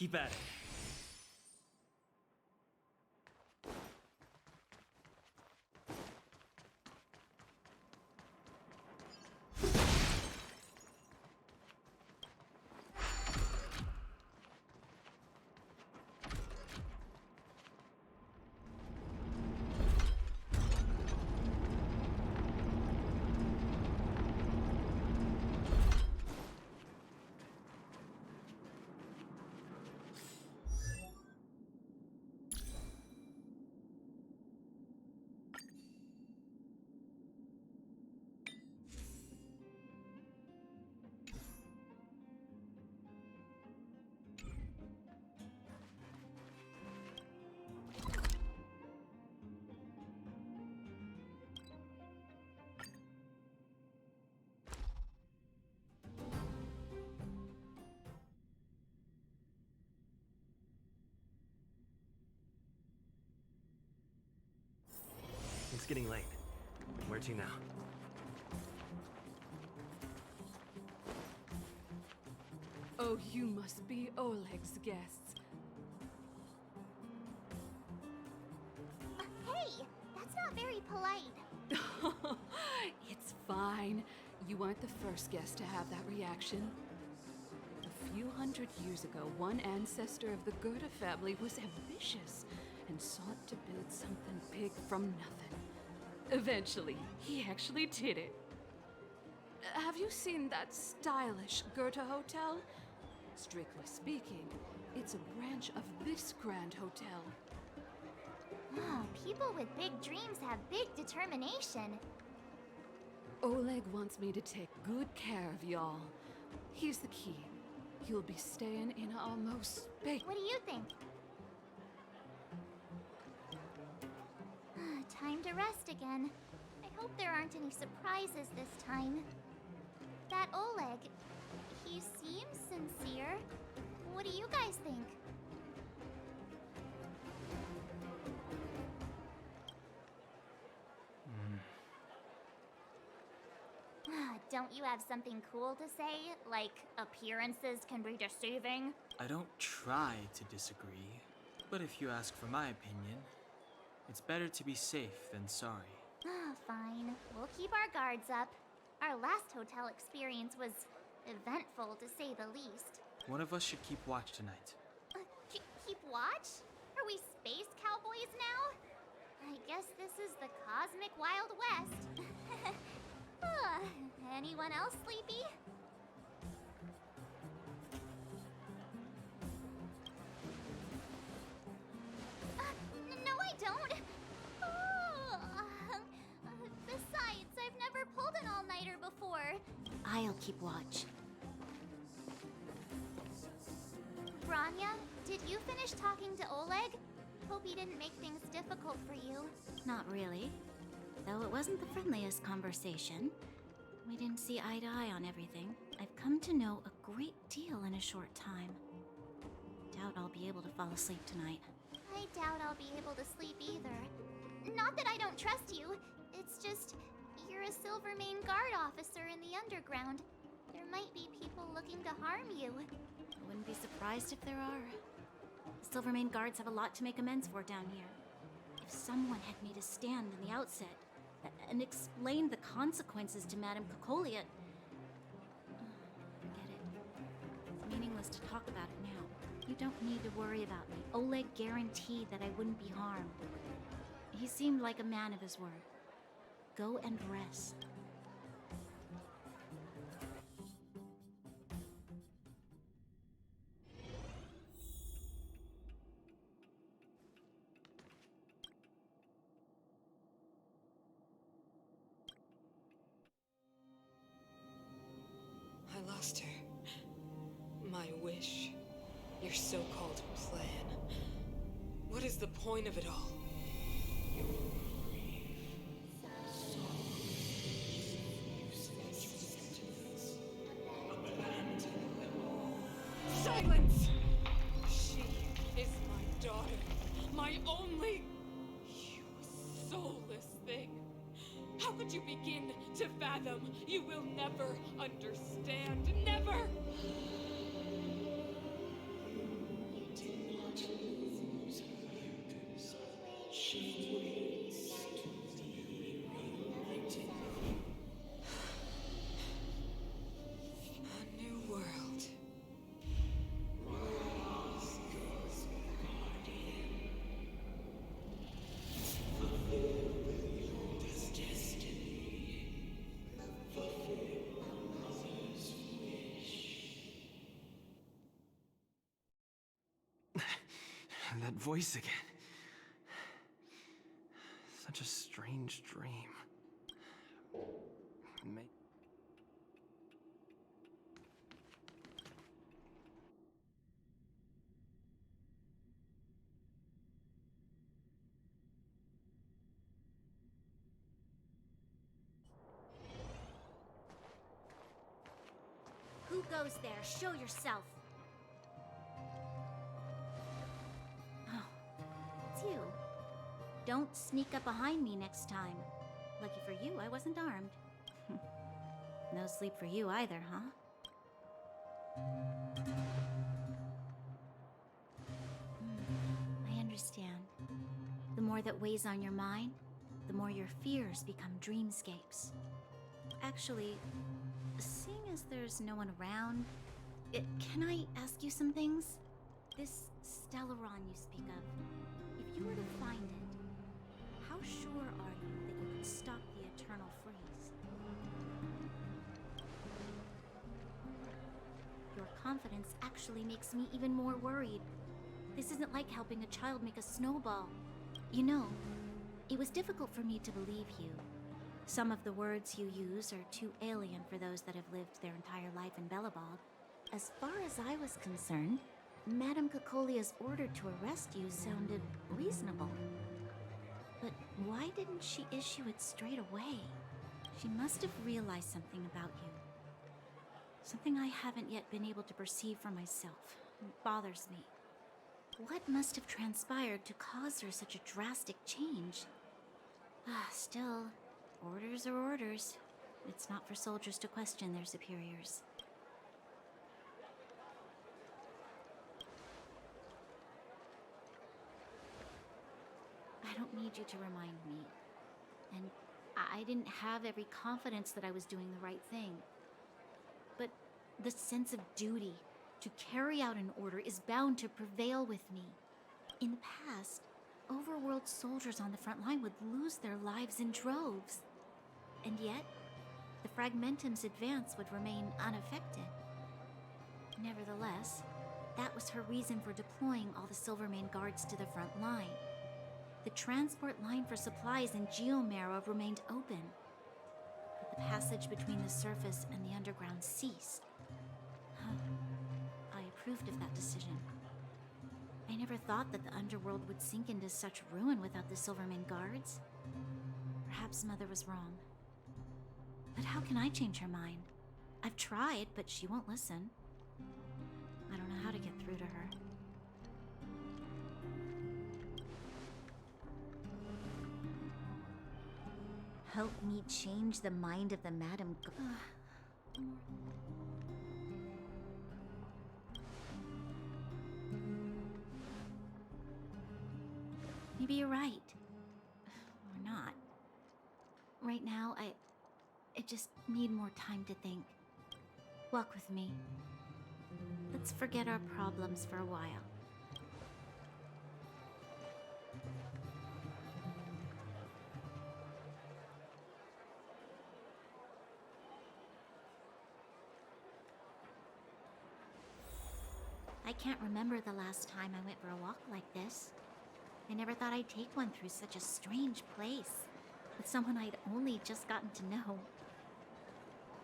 Keep at it. It's getting late. Where to now? Oh, you must be Oleg's guests. Hey, that's not very polite. It's fine. You aren't the first guest to have that reaction. A few hundred years ago, one ancestor of the Goethe family was ambitious and sought to build something big from nothing. Eventually, he actually did it. Have you seen that stylish Goethe hotel? Strictly speaking, it's a branch of this grand hotel. Oh, people with big dreams have big determination. Oleg wants me to take good care of y'all. Here's the key. You'll be staying in our most big... What do you think? Time to rest again. I hope there aren't any surprises this time. That Oleg, he seems sincere. What do you guys think? Don't you have something cool to say? Like, appearances can be deceiving? I don't try to disagree, but if you ask for my opinion, it's better to be safe than sorry. Fine. We'll keep our guards up. Our last hotel experience was eventful, to say the least. One of us should keep watch tonight. Keep watch? Are we space cowboys now? I guess this is the cosmic Wild West. Anyone else sleepy? No, I don't. Besides, I've never pulled an all-nighter before. I'll keep watch. Branya, did you finish talking to Oleg? Hope he didn't make things difficult for you. Not really. Though it wasn't the friendliest conversation. We didn't see eye to eye on everything. I've come to know a great deal in a short time. Doubt I'll be able to fall asleep tonight. I doubt I'll be able to sleep either. Not that I don't trust you. It's just, you're a Silvermane Guard officer in the underground. There might be people looking to harm you. I wouldn't be surprised if there are. The Silvermane Guards have a lot to make amends for down here. If someone had made a stand in the outset, and explained the consequences to Madame Cocolia... Forget it. It's meaningless to talk about it now. You don't need to worry about me. Oleg guaranteed that I wouldn't be harmed. He seemed like a man of his word. Go and rest. I lost her. My wish. Your so-called plan. What is the point of it all? Silence! She is my daughter. My only... You soulless thing. How could you begin to fathom? You will never understand. Never! That voice again. Such a strange dream. Who goes there? Show yourself. Oh, it's you. Don't sneak up behind me next time. Lucky for you, I wasn't armed. No sleep for you either, huh? I understand. The more that weighs on your mind, the more your fears become dreamscapes. Actually, seeing as there's no one around, can I ask you some things? This Stellaron you speak of, if you were to find it, how sure are you that you could stop the eternal freeze? Your confidence actually makes me even more worried. This isn't like helping a child make a snowball. You know, it was difficult for me to believe you. Some of the words you use are too alien for those that have lived their entire life in Belobog. As far as I was concerned, Madame Cocolia's order to arrest you sounded reasonable. But why didn't she issue it straight away? She must have realized something about you. Something I haven't yet been able to perceive for myself. It bothers me. What must have transpired to cause her such a drastic change? Still, orders are orders. It's not for soldiers to question their superiors. I don't need you to remind me. And I didn't have every confidence that I was doing the right thing. But the sense of duty to carry out an order is bound to prevail with me. In the past, overworld soldiers on the front line would lose their lives in droves. And yet, the Fragmentum's advance would remain unaffected. Nevertheless, that was her reason for deploying all the Silvermane guards to the front line. The transport line for supplies in Geomarrow remained open, but the passage between the surface and the underground ceased. I approved of that decision. I never thought that the underworld would sink into such ruin without the Silvermane guards. Perhaps Mother was wrong. But how can I change her mind? I've tried, but she won't listen. I don't know how to get through to her. Help me change the mind of the Madam Maybe you're right. Or not. Right now, I just need more time to think. Walk with me. Let's forget our problems for a while. I can't remember the last time I went for a walk like this. I never thought I'd take one through such a strange place, with someone I'd only just gotten to know.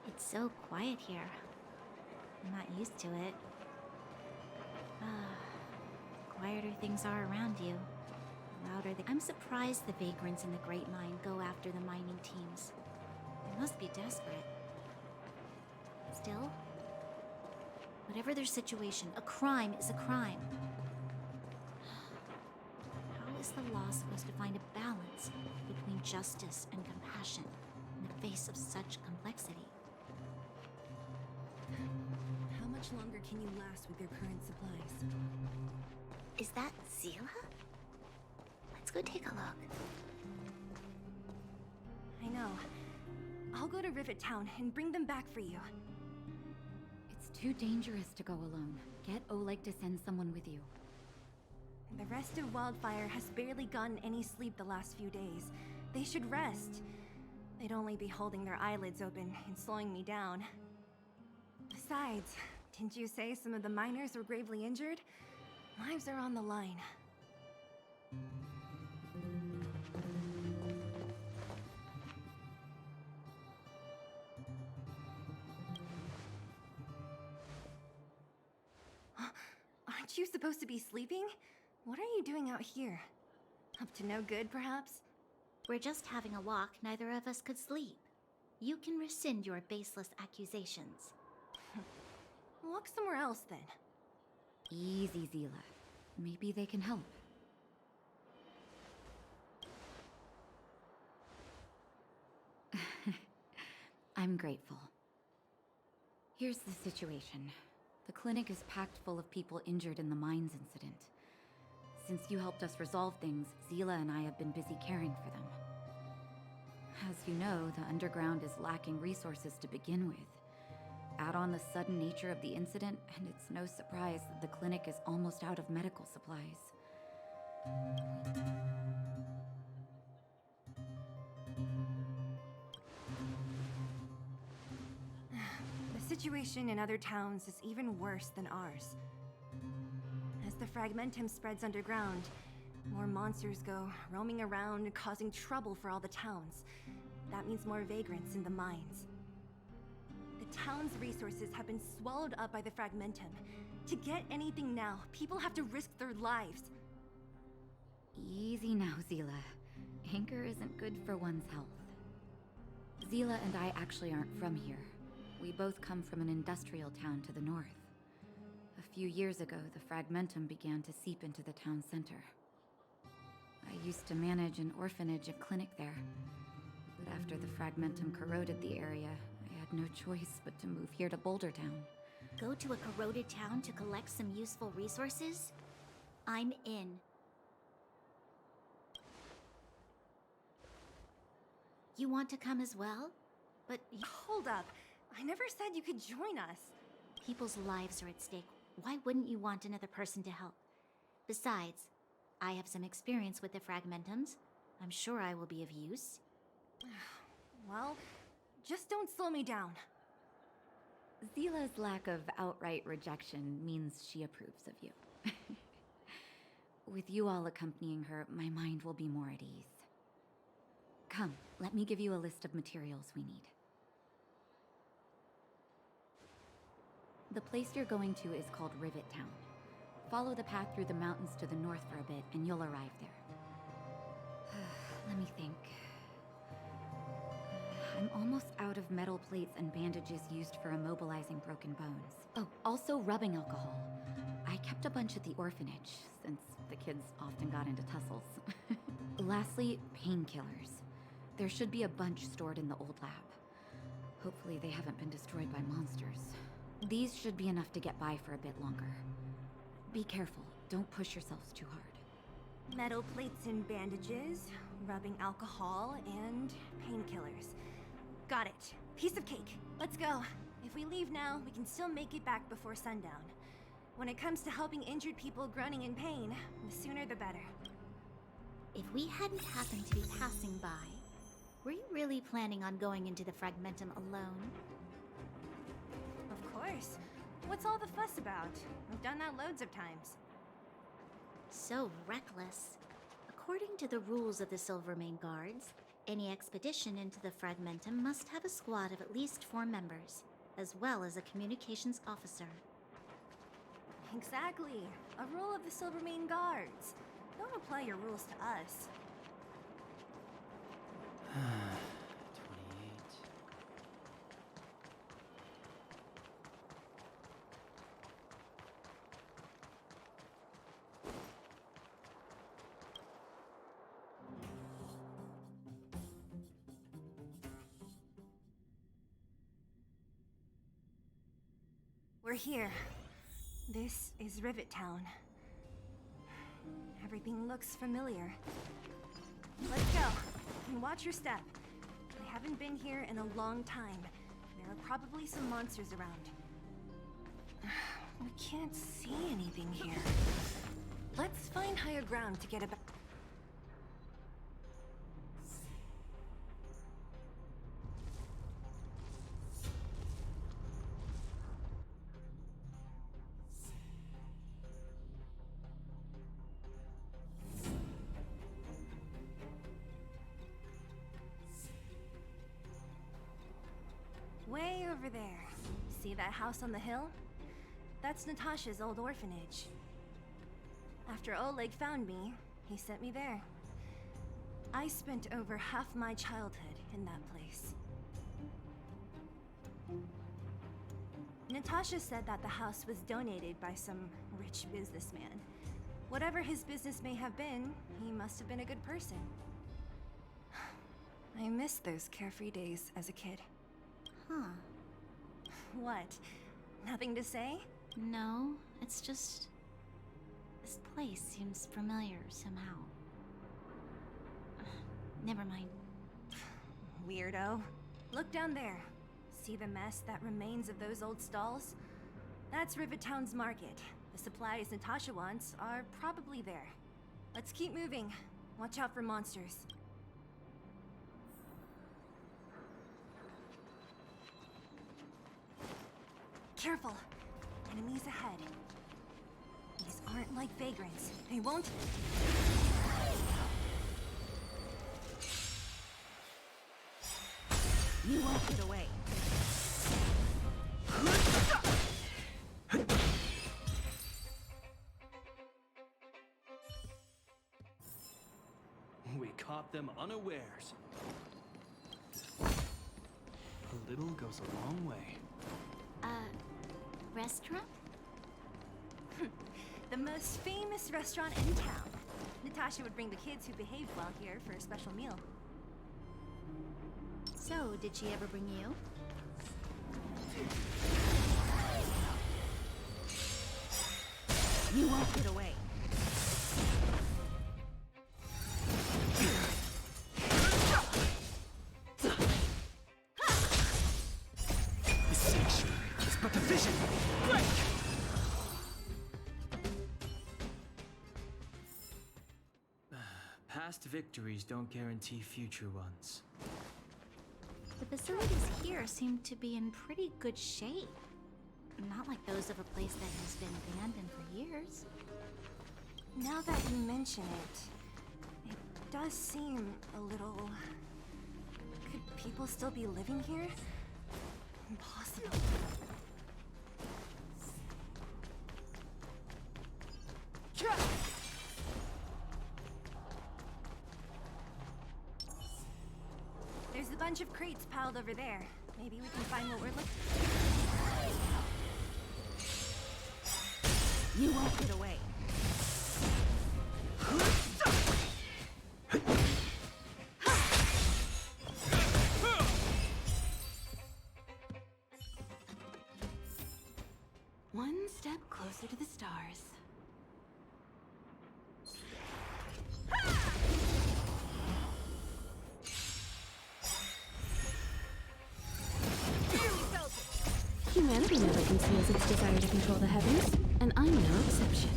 It's so quiet here. I'm not used to it. Quieter things are around you, the louder the... I'm surprised the vagrants in the Great Mine go after the mining teams. They must be desperate. Still, whatever their situation, a crime is a crime. How is the law supposed to find a balance between justice and compassion in the face of such complexity? How much longer can you last with your current supplies? Is that Zila? Let's go take a look. I know. I'll go to Rivet Town and bring them back for you. It's too dangerous to go alone. Get Oleg to send someone with you. The rest of Wildfire has barely gotten any sleep the last few days. They should rest. They'd only be holding their eyelids open and slowing me down. Besides, didn't you say some of the miners were gravely injured? Lives are on the line. Aren't you supposed to be sleeping? What are you doing out here? Up to no good, perhaps? We're just having a walk. Neither of us could sleep. You can rescind your baseless accusations. Walk somewhere else, then. Easy, Zila. Maybe they can help. I'm grateful. Here's the situation. The clinic is packed full of people injured in the mines incident. Since you helped us resolve things, Zila and I have been busy caring for them. As you know, the underground is lacking resources to begin with. Add on the sudden nature of the incident, and it's no surprise that the clinic is almost out of medical supplies. The situation in other towns is even worse than ours. As the fragmentum spreads underground, more monsters go roaming around, causing trouble for all the towns. That means more vagrants in the mines. The town's resources have been swallowed up by the fragmentum. To get anything now, people have to risk their lives. Easy now, Zila. Anger isn't good for one's health. Zila and I actually aren't from here. We both come from an industrial town to the north. A few years ago, the fragmentum began to seep into the town center. I used to manage an orphanage and clinic there. But after the fragmentum corroded the area, I had no choice but to move here to Boulder Town. Go to a corroded town to collect some useful resources? I'm in. You want to come as well? But hold up. I never said you could join us. People's lives are at stake. Why wouldn't you want another person to help? Besides, I have some experience with the fragmentums. I'm sure I will be of use. Well, just don't slow me down. Zila's lack of outright rejection means she approves of you. With you all accompanying her, my mind will be more at ease. Come, let me give you a list of materials we need. The place you're going to is called Rivet Town. Follow the path through the mountains to the north for a bit, and you'll arrive there. Let me think. I'm almost out of metal plates and bandages used for immobilizing broken bones. Oh, also rubbing alcohol. I kept a bunch at the orphanage, since the kids often got into tussles. Lastly, painkillers. There should be a bunch stored in the old lab. Hopefully they haven't been destroyed by monsters. These should be enough to get by for a bit longer. Be careful, don't push yourselves too hard. Metal plates and bandages, rubbing alcohol, and painkillers. Got it. Piece of cake. Let's go. If we leave now, we can still make it back before sundown. When it comes to helping injured people groaning in pain, the sooner the better. If we hadn't happened to be passing by, were you really planning on going into the fragmentum alone? Of course. What's all the fuss about? I've done that loads of times. So reckless. According to the rules of the Silvermane Guards, any expedition into the fragmentum must have a squad of at least 4 members, as well as a communications officer. Exactly. A rule of the Silvermane Guards. Don't apply your rules to us. 28. We're here. This is Rivet Town. Everything looks familiar. Let's go. And watch your step. I haven't been here in a long time. There are probably some monsters around. We can't see anything here. Let's find higher ground to get about. over there. See that house on the hill? That's Natasha's old orphanage. After Oleg found me, he sent me there. I spent over half my childhood in that place. Natasha said that the house was donated by some rich businessman. Whatever his business may have been, he must have been a good person. I miss those carefree days as a kid. Huh. What? Nothing to say? No, it's just... this place seems familiar somehow. Never mind. Weirdo. Look down there. See the mess that remains of those old stalls? That's Rivet Town's market. The supplies Natasha wants are probably there. Let's keep moving. Watch out for monsters. Careful! Enemies ahead. These aren't like vagrants. They won't... You won't get away. We caught them unawares. A little goes a long way. Restaurant? The most famous restaurant in town. Natasha would bring the kids who behaved well here for a special meal. So, did she ever bring you? You won't get away. This sanctuary is but a vision. Break! Past victories don't guarantee future ones. The facilities here seem to be in pretty good shape. Not like those of a place that has been abandoned for years. Now that you mention it, it does seem a little... Could people still be living here? Impossible. There's a bunch of crates piled over there. Maybe we can find what we're looking for. You won't get away. One step closer to the stars. Humanity never conceals its desire to control the heavens, and I'm no exception.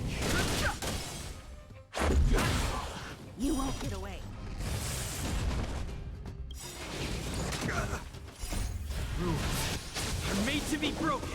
You won't get away. Rules are made to be broken.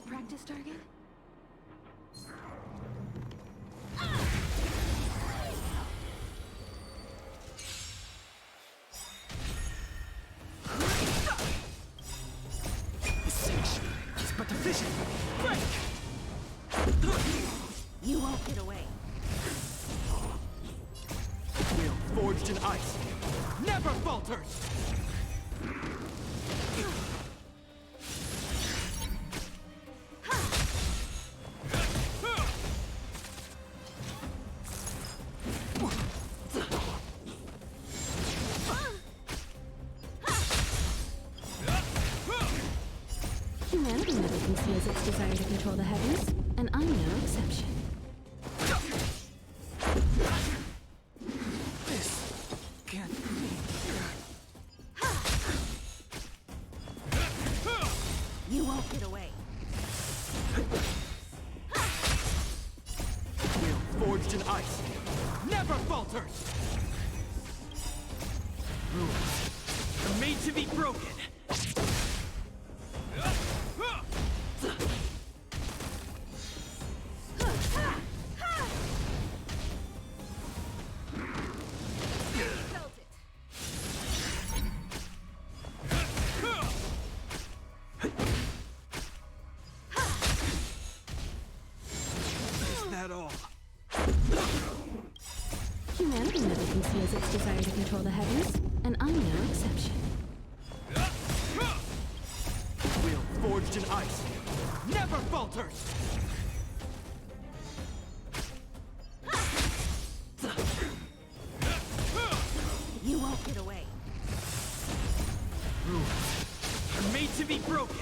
Practice target? forged in ice never falters! Humanity never conceals its desire to control the heavens, and I'm no exception. This can't be. You won't get away. Will forged in ice never falters! Rules are made to be broken! Is that all? Humanity never conceals its desire to control the heavens, and I'm no exception. Will forged in ice never falters! You won't get away. Rules are made to be broken!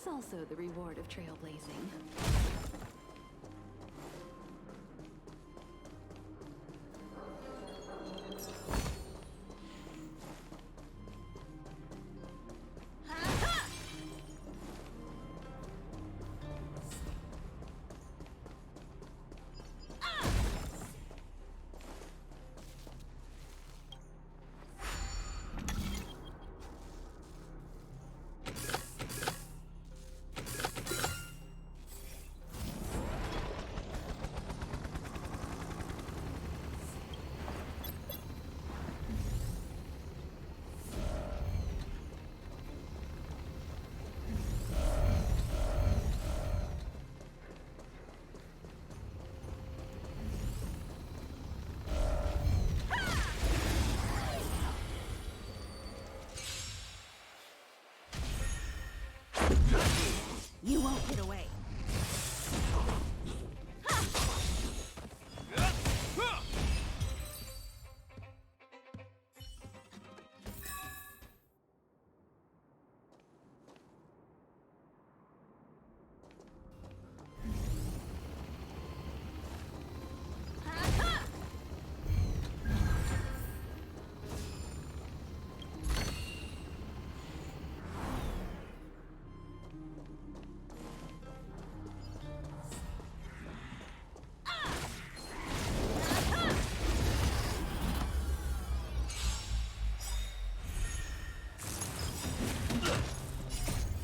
is also the reward of trailblazing. You won't get away.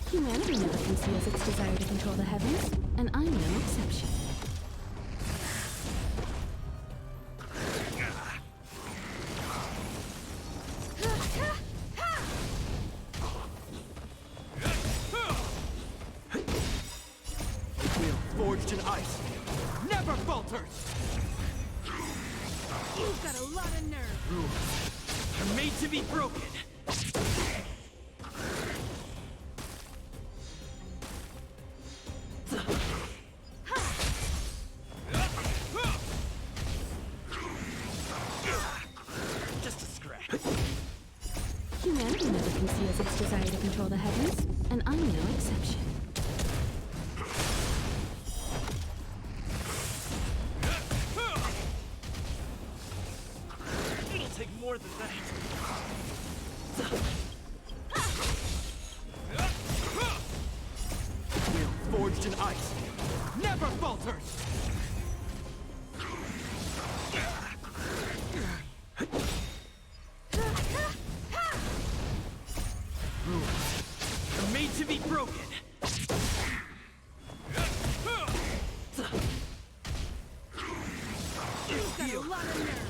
Humanity never conceals its desire to control the heavens, and I'm no exception. Wheel forged in ice never falters! You've got a lot of nerve. Rules are made to be broken! Just a scratch. Humanity never conceals its desire to control the heavens, and I'm no exception. It'll take more than that. Wheel forged in ice never falters! Rules are made to be broken! You've got a lot of nerve.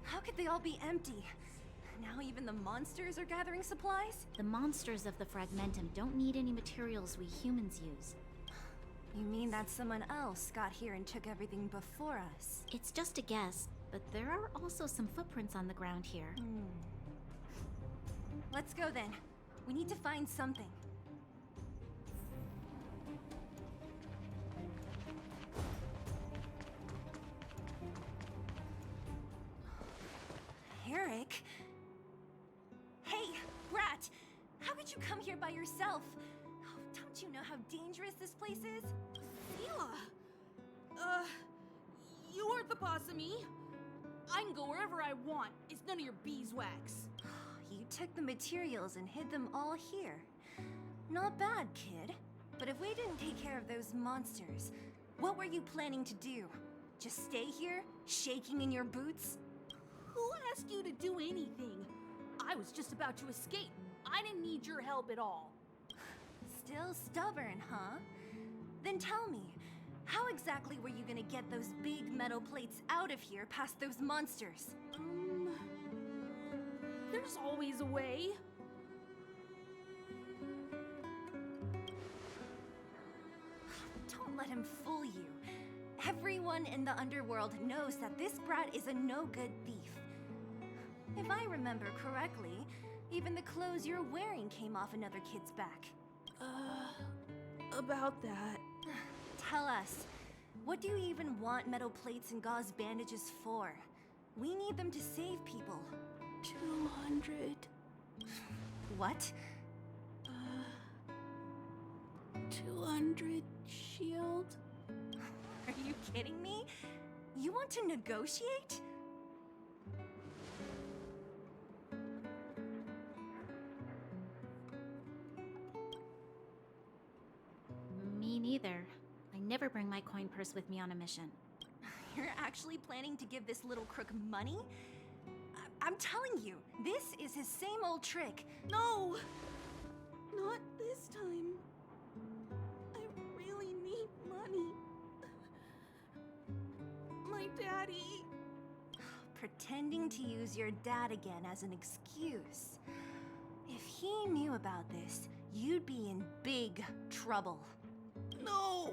How could they all be empty? Now even the monsters are gathering supplies? The monsters of the Fragmentum don't need any materials we humans use. You mean that someone else got here and took everything before us? It's just a guess, but there are also some footprints on the ground here. Let's go then. We need to find something. Eric? Hey, Brat! How could you come here by yourself? Oh, don't you know how dangerous this place is? Fila! You aren't the boss of me. I can go wherever I want. It's none of your beeswax. You took the materials and hid them all here. Not bad, kid. But if we didn't take care of those monsters, what were you planning to do? Just stay here? shaking in your boots? Who asked you to do anything? I was just about to escape. I didn't need your help at all. Still stubborn, huh? Then tell me, how exactly were you gonna get those big metal plates out of here past those monsters? There's always a way. Don't let him fool you. Everyone in the underworld knows that this brat is a no-good thief. If I remember correctly, even the clothes you're wearing came off another kid's back. About that. Tell us, what do you even want metal plates and gauze bandages for? We need them to save people. 200. What? 200 shield? Are you kidding me? You want to negotiate? Me neither. I never bring my coin purse with me on a mission. You're actually planning to give this little crook money? I'm telling you, this is his same old trick. No! Not this time. I really need money. My daddy. Pretending to use your dad again as an excuse. If he knew about this, you'd be in big trouble. No!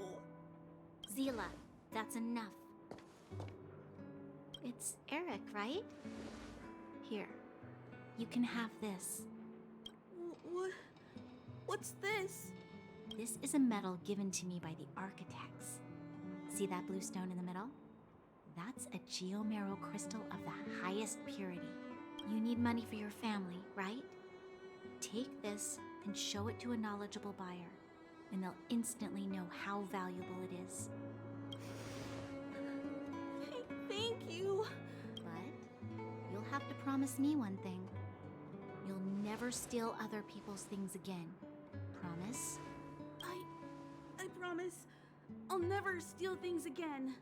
Zila, that's enough. It's Eric, right? Here, you can have this. What's this? This is a medal given to me by the architects. See that blue stone in the middle? That's a geomarrow crystal of the highest purity. You need money for your family, right? Take this and show it to a knowledgeable buyer, and they'll instantly know how valuable it is. Thank you. But you'll have to promise me one thing. You'll never steal other people's things again. Promise? I promise. I'll never steal things again.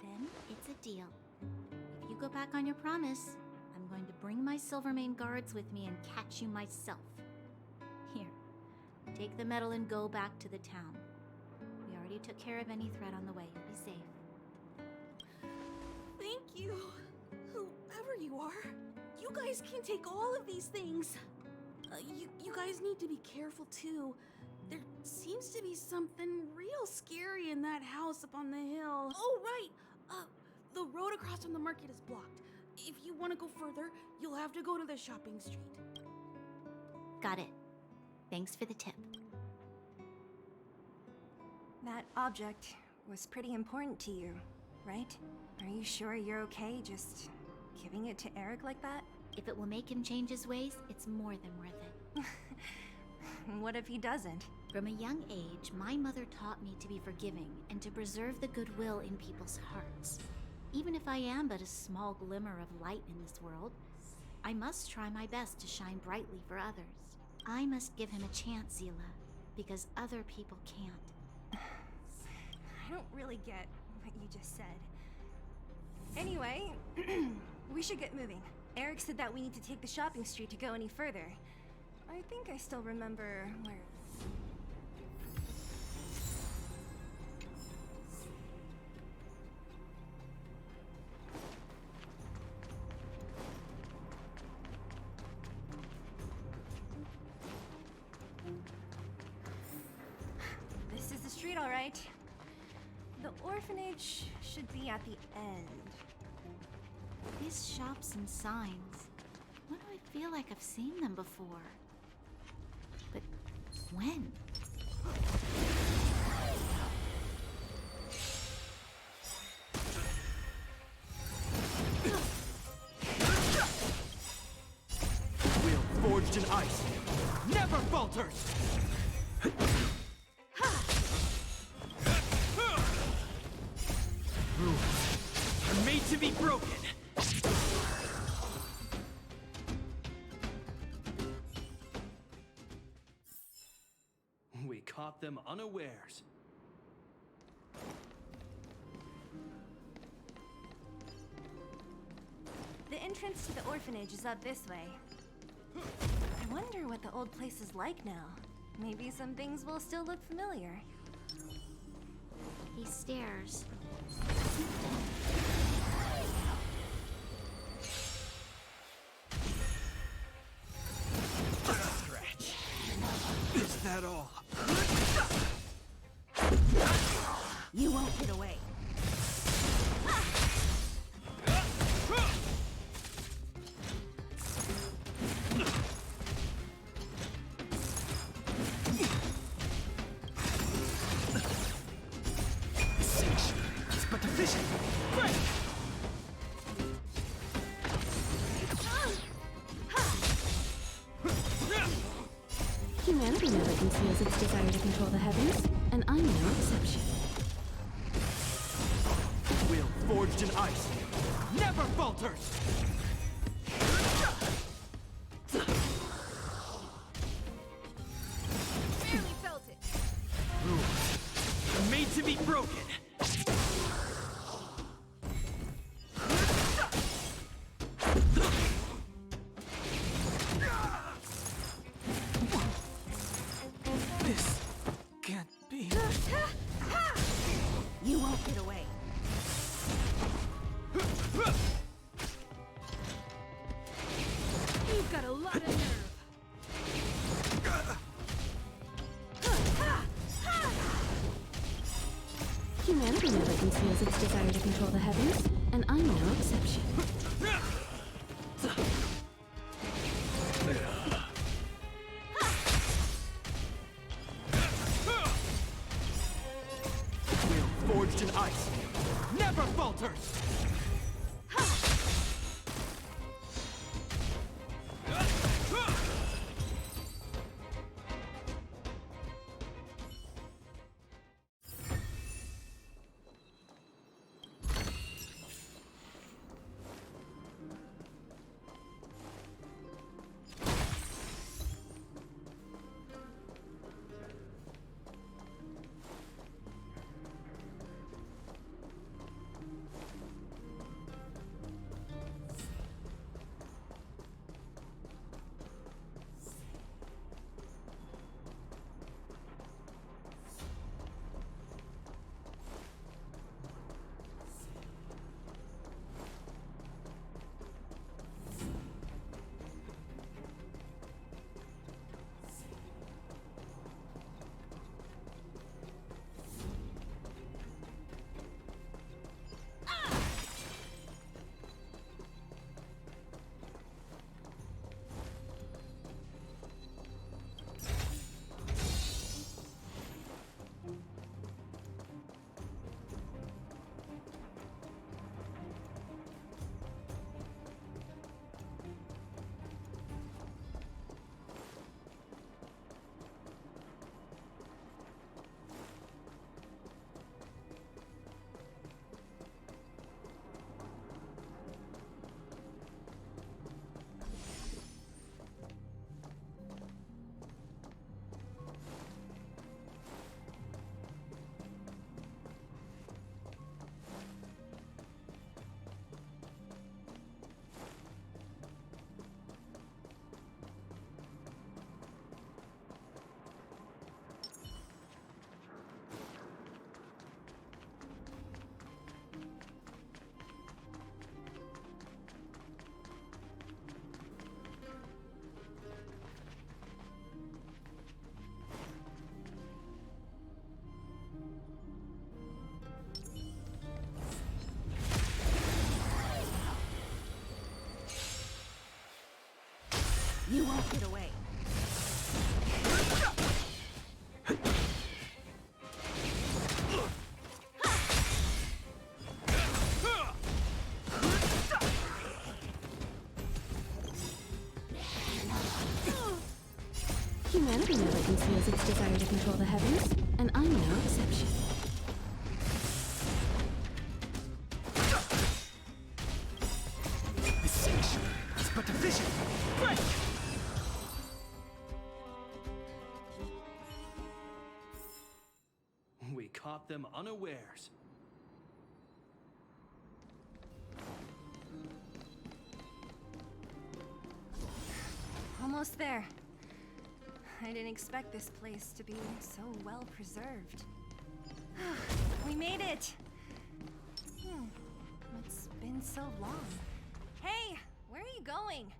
Then it's a deal. If you go back on your promise, I'm going to bring my Silvermane guards with me and catch you myself. Here, take the medal and go back to the town. We already took care of any threat on the way. You'll be safe. Thank you. Whoever you are, you guys can take all of these things. You guys need to be careful too. There seems to be something real scary in that house up on the hill. Oh, right. The road across from the market is blocked. If you want to go further, you'll have to go to the shopping street. Got it. Thanks for the tip. That object was pretty important to you, right? Are you sure you're okay just giving it to Eric like that? If it will make him change his ways, it's more than worth it. What if he doesn't? From a young age, my mother taught me to be forgiving and to preserve the goodwill in people's hearts. Even if I am but a small glimmer of light in this world, I must try my best to shine brightly for others. I must give him a chance, Zila, because other people can't. I don't really get what you just said. Anyway, we should get moving. Eric said that we need to take the shopping street to go any further. I think I still remember where... This is the street, all right. The orphanage should be at the end. These shops and signs, why do I feel like I've seen them before? But when? Will forged in ice never falters! Rules are made to be broken! We caught them unawares. The entrance to the orphanage is up this way. I wonder what the old place is like now. Maybe some things will still look familiar. These stairs. Stretch. Is that all? You won't get away. It's but the vision. Break! Humanity never conceals its desire to control the heavens, and I'm no exception. Will forged in ice never falters! Barely felt it. Rules are made to be broken. This can't be. You won't get away. You've got a lot of nerve. Humanity never conceals its desire to control the heavens, and I'm no exception. Will forged in ice never falters! You won't get away. Humanity never conceals its desire to control the heavens, and I'm no exception. This signature is but a vision. Break! We caught them unawares. almost there. I didn't expect this place to be so well preserved. We made it! It's been so long. Hey, where are you going?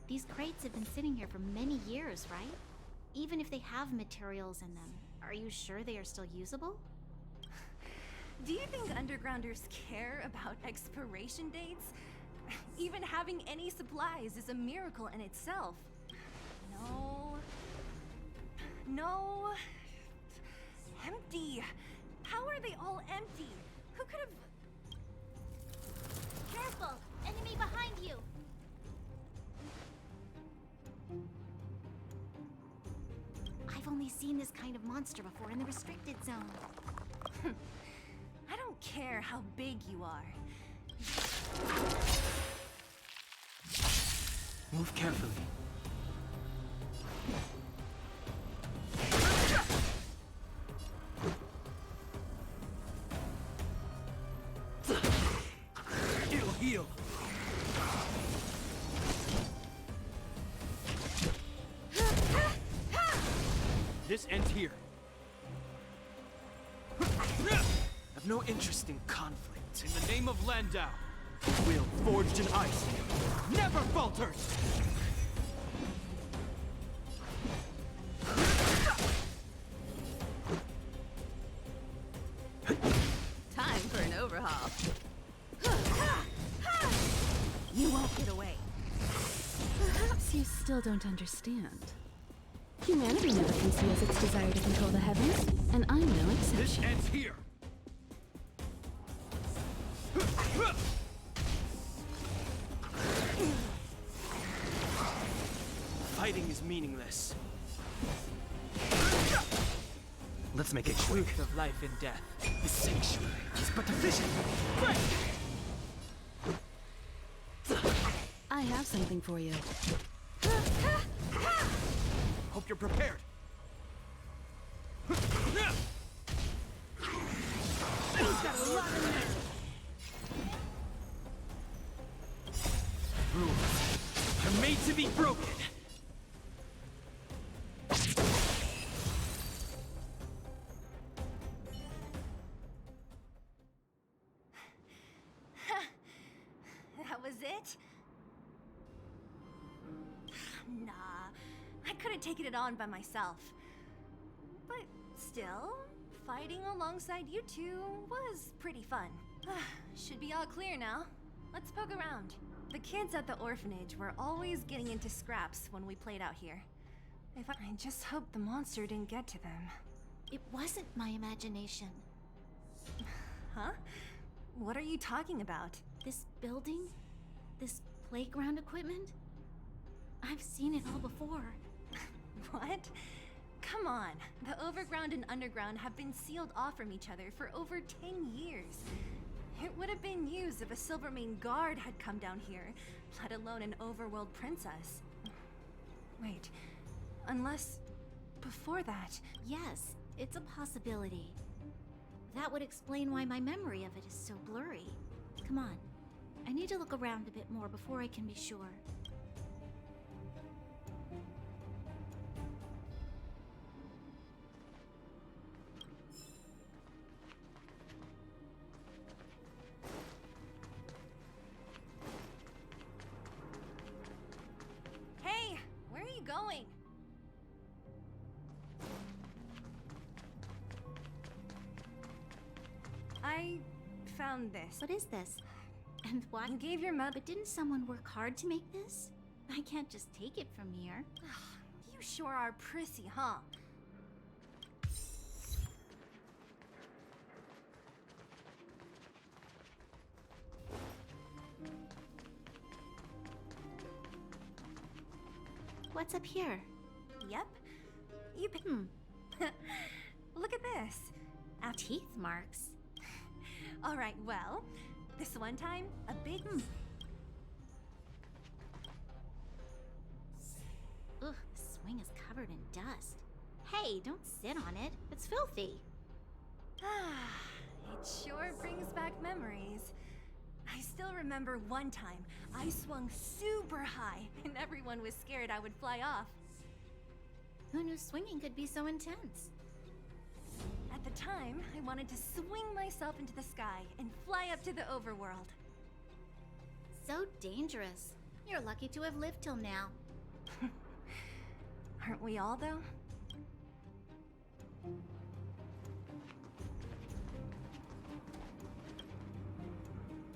These crates have been sitting here for many years, right? Even if they have materials in them, are you sure they are still usable? Do you think undergrounders care about expiration dates? Even having any supplies is a miracle in itself. No. No. Empty. How are they all empty? Who could have... Careful! Enemy behind you! I've only seen this kind of monster before in the restricted zone. I don't care how big you are. Move carefully. It'll heal. This ends here. I've no interest in conflict. In the name of Landau, will forged in ice never falters! Time for an overhaul. You won't get away. Perhaps you still don't understand. Humanity never conceals its desire to control the heavens, and I'm no exception. This ends here. Fighting is meaningless. Let's make it quick. Truth of life and death. The sanctuary is but a vision. I have something for you. Hope you're prepared. Rules are made to be broken. That was it? Nah, I couldn't take it on by myself. But still, fighting alongside you two was pretty fun. Should be all clear now. Let's poke around. The kids at the orphanage were always getting into scraps when we played out here. I just hope the monster didn't get to them. It wasn't my imagination. Huh? What are you talking about? This building? This playground equipment? I've seen it all before. What? Come on. The overground and underground have been sealed off from each other for over 10 years. It would have been used if a Silvermane guard had come down here, let alone an overworld princess. Wait, unless before that... Yes, it's a possibility. That would explain why my memory of it is so blurry. Come on. I need to look around a bit more before I can be sure. Hey, where are you going? I found this. What is this? And why? You gave your mother... But didn't someone work hard to make this? I can't just take it from here. You sure are prissy, huh? What's up here? Yep. You Look at this. Teeth marks. All right, well, this one time, a big... Ugh, the swing is covered in dust. Hey, don't sit on it. It's filthy. It sure brings back memories. I still remember one time I swung super high and everyone was scared I would fly off. Who knew swinging could be so intense? At the time, I wanted to swing myself into the sky and fly up to the overworld. So dangerous. You're lucky to have lived till now. Aren't we all, though?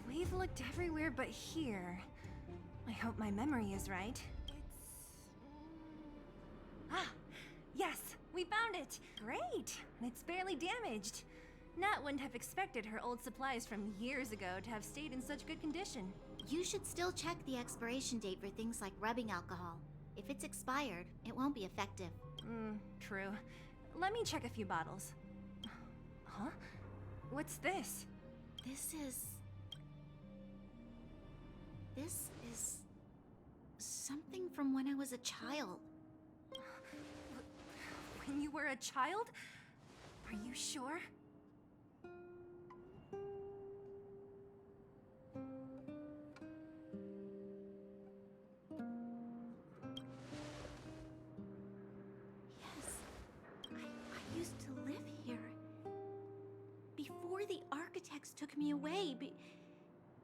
We've looked everywhere but here. I hope my memory is right. Ah, yes, we found it! Great! And it's barely damaged. Nat wouldn't have expected her old supplies from years ago to have stayed in such good condition. You should still check the expiration date for things like rubbing alcohol. If it's expired, it won't be effective. True. Let me check a few bottles. Huh? What's this? This is something from when I was a child. When you were a child? Are you sure? Yes. I used to live here. Before the architects took me away,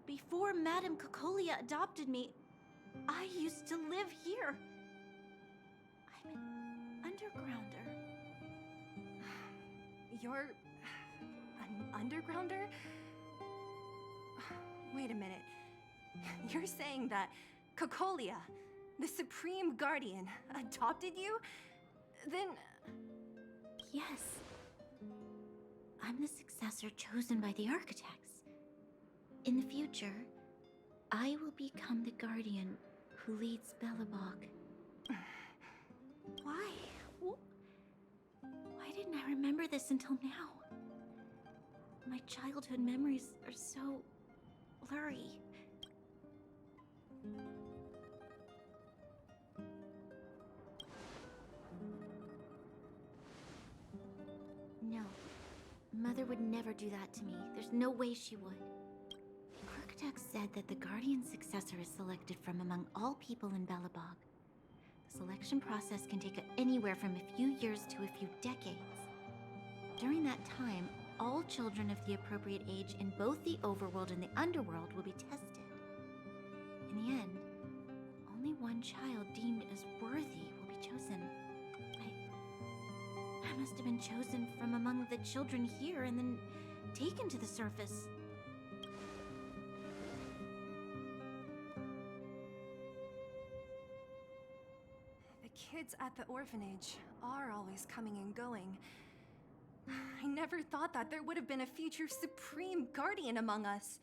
before Madame Cocolia adopted me, I used to live here. I'm an undergrounder. You're an undergrounder? Wait a minute. You're saying that Cocolia, the Supreme Guardian, adopted you? Then... Yes. I'm the successor chosen by the architects. In the future, I will become the guardian who leads Belobog. Why? Why didn't I remember this until now? My childhood memories are so blurry. No. Mother would never do that to me. There's no way she would. The architect said that the guardian successor is selected from among all people in Belobog. The selection process can take anywhere from a few years to a few decades. During that time, all children of the appropriate age in both the overworld and the underworld will be tested. In the end, only one child deemed as worthy will be chosen. I must have been chosen from among the children here and then taken to the surface. The kids at the orphanage are always coming and going. I never thought that there would have been a future Supreme Guardian among us.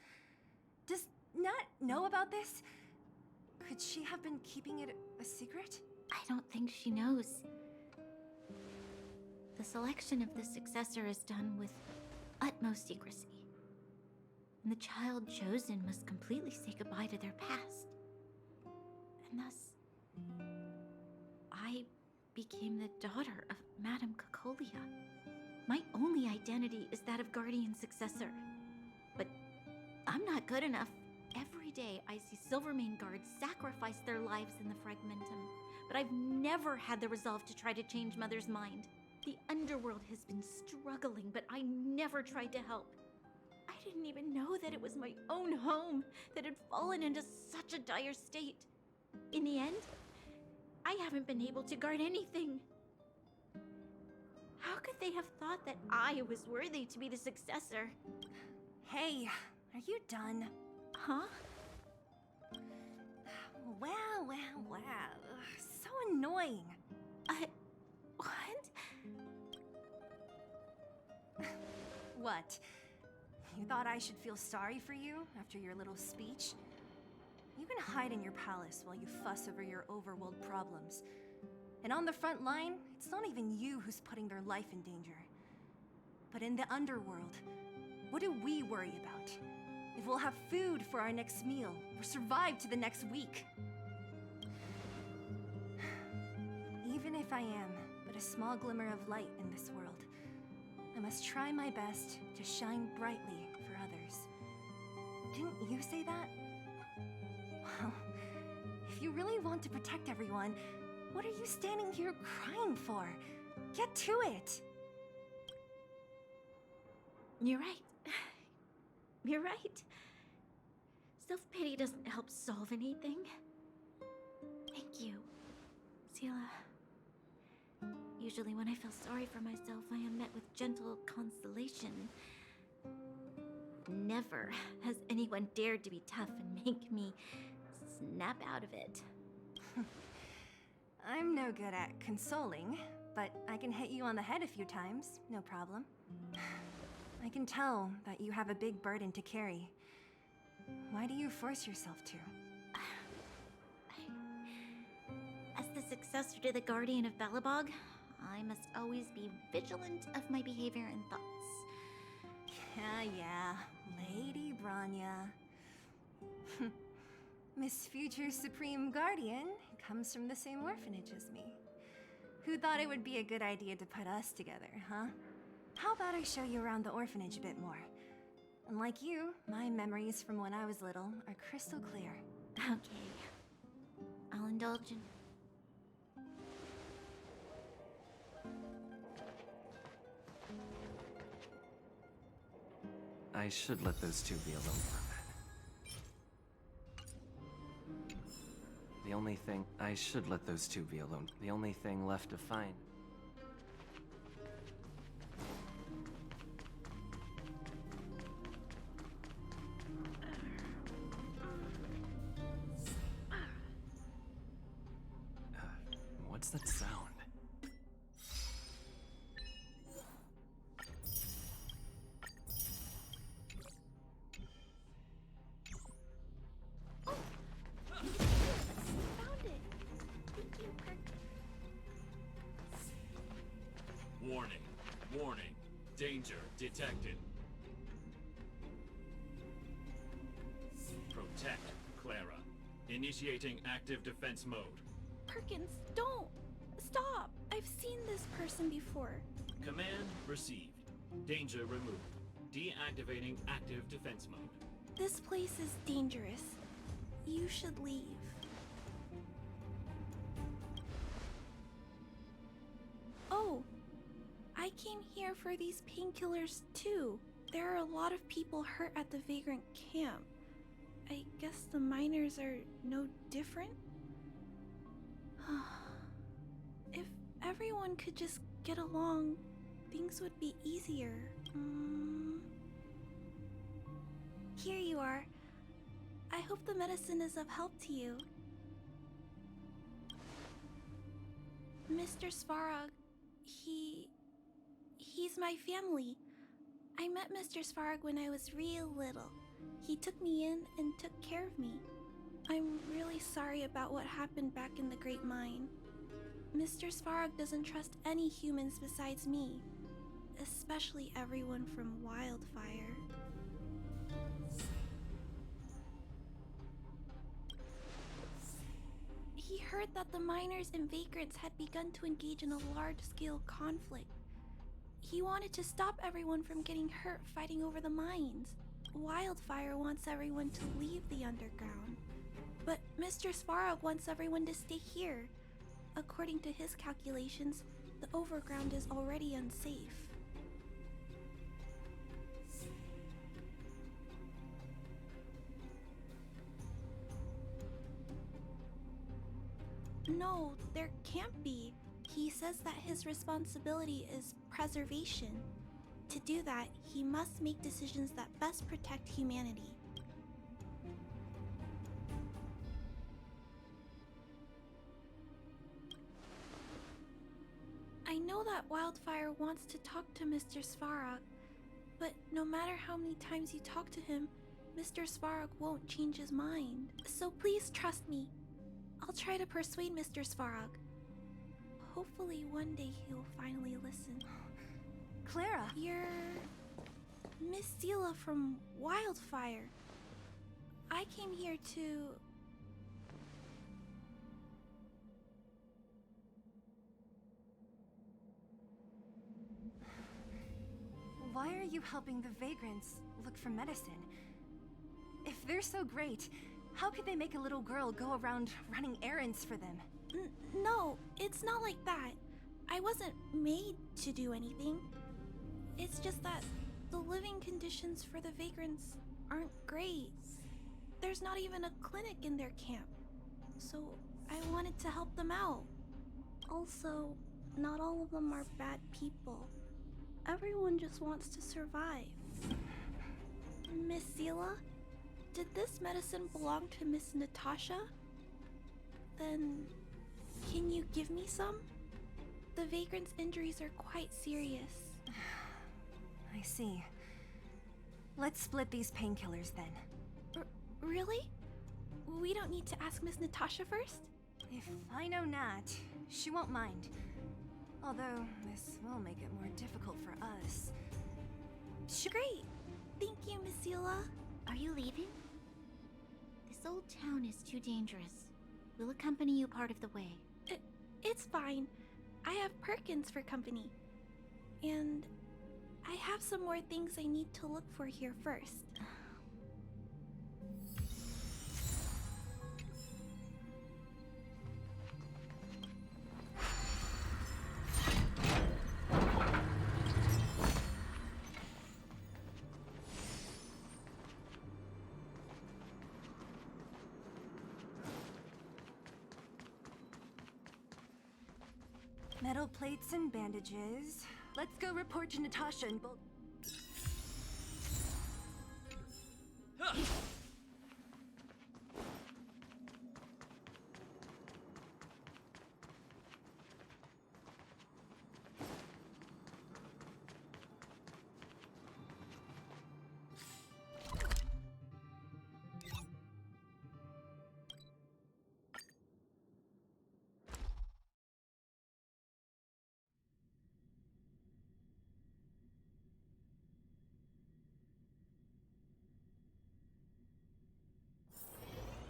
Does Nat know about this? Could she have been keeping it a secret? I don't think she knows. The selection of the successor is done with utmost secrecy. And the child chosen must completely say goodbye to their past. And thus, I became the daughter of Madame Cocolia. My only identity is that of guardian successor. But I'm not good enough. Every day I see Silvermane guards sacrifice their lives in the Fragmentum. But I've never had the resolve to try to change Mother's mind. The underworld has been struggling, but I never tried to help. I didn't even know that it was my own home that had fallen into such a dire state. In the end, I haven't been able to guard anything. How could they have thought that I was worthy to be the successor? Hey, are you done? Huh? Wow. So annoying. What? What? You thought I should feel sorry for you after your little speech? You can hide in your palace while you fuss over your overworld problems. And on the front line, it's not even you who's putting their life in danger. But in the underworld, what do we worry about? If we'll have food for our next meal, or survive to the next week. Even if I am but a small glimmer of light in this world, I must try my best to shine brightly for others. Didn't you say that? Well, if you really want to protect everyone, what are you standing here crying for? Get to it! You're right. You're right. Self-pity doesn't help solve anything. Thank you, Sela. Usually when I feel sorry for myself, I am met with gentle consolation. Never has anyone dared to be tough and make me snap out of it. I'm no good at consoling, but I can hit you on the head a few times, no problem. I can tell that you have a big burden to carry. Why do you force yourself to? As the successor to the Guardian of Belobog, I must always be vigilant of my behavior and thoughts. Yeah, Lady Branya. Miss Future Supreme Guardian comes from the same orphanage as me. Who thought it would be a good idea to put us together, huh? How about I show you around the orphanage a bit more? Unlike you, my memories from when I was little are crystal clear. Okay. I'll indulge in... I should let those two be alone for a bit. The only thing... I should let those two be alone. The only thing left to find... What's that sound? Warning. Warning. Danger detected. Protect Clara. Initiating active defense mode. Perkins, don't! Stop! I've seen this person before. Command received. Danger removed. Deactivating active defense mode. This place is dangerous. You should leave. Oh, I came here for these painkillers too. There are a lot of people hurt at the Vagrant camp. I guess the miners are no different? If everyone could just get along, things would be easier. Here you are. I hope the medicine is of help to you. Mr. Svarog, he's my family. I met Mr. Svarog when I was real little. He took me in and took care of me. I'm really sorry about what happened back in the Great Mine. Mr. Svarog doesn't trust any humans besides me, especially everyone from Wildfire. He heard that the miners and vagrants had begun to engage in a large-scale conflict. He wanted to stop everyone from getting hurt fighting over the mines. Wildfire wants everyone to leave the underground. But Mr. Svarog wants everyone to stay here. According to his calculations, the overground is already unsafe. No, there can't be. He says that his responsibility is preservation. To do that, he must make decisions that best protect humanity. I know that Wildfire wants to talk to Mr. Svarog, but no matter how many times you talk to him, Mr. Svarog won't change his mind. So please trust me. I'll try to persuade Mr. Svarog. Hopefully one day he'll finally listen. Clara! You're... Miss Sela from Wildfire. I came here to... Why are you helping the vagrants look for medicine? If they're so great, how could they make a little girl go around running errands for them? No, it's not like that. I wasn't made to do anything. It's just that the living conditions for the vagrants aren't great. There's not even a clinic in their camp. So I wanted to help them out. Also, not all of them are bad people. Everyone just wants to survive. Miss Sela, did this medicine belong to Miss Natasha? Then, can you give me some? The vagrant's injuries are quite serious. I see. Let's split these painkillers then. Really? We don't need to ask Miss Natasha first? If I know Nat, she won't mind. Although, this will make it more difficult for us. Great! Thank you, Miss Sela. Are you leaving? This old town is too dangerous. We'll accompany you part of the way. It's fine. I have Perkins for company. And I have some more things I need to look for here first. Metal plates and bandages. Let's go report to Natasha and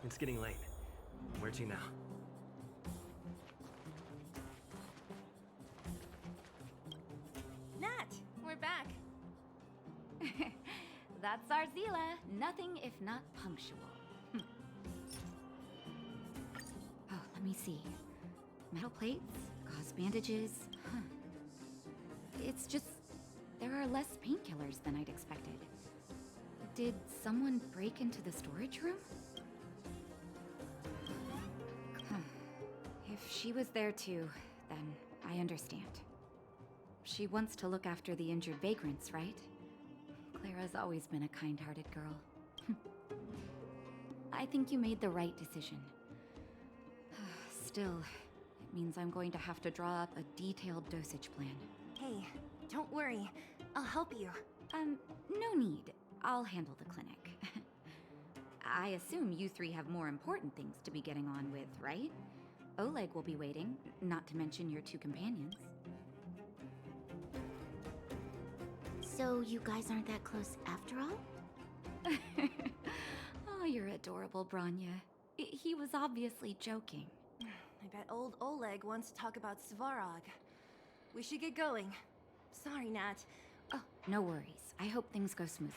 It's getting late. Where to now? Nat, we're back. That's our Zila. Nothing if not punctual. Oh, let me see. Metal plates, gauze bandages. Huh. It's just there are less painkillers than I'd expected. Did someone break into the storage room? If she was there too, then I understand. She wants to look after the injured vagrants, right? Clara's always been a kind-hearted girl. I think you made the right decision. Still, it means I'm going to have to draw up a detailed dosage plan. Hey, don't worry. I'll help you. No need. I'll handle the clinic. I assume you three have more important things to be getting on with, right? Oleg will be waiting, not to mention your two companions. So you guys aren't that close after all? Oh, you're adorable, Branya. He was obviously joking. I bet old Oleg wants to talk about Svarog. We should get going. Sorry, Nat. Oh, no worries. I hope things go smoothly.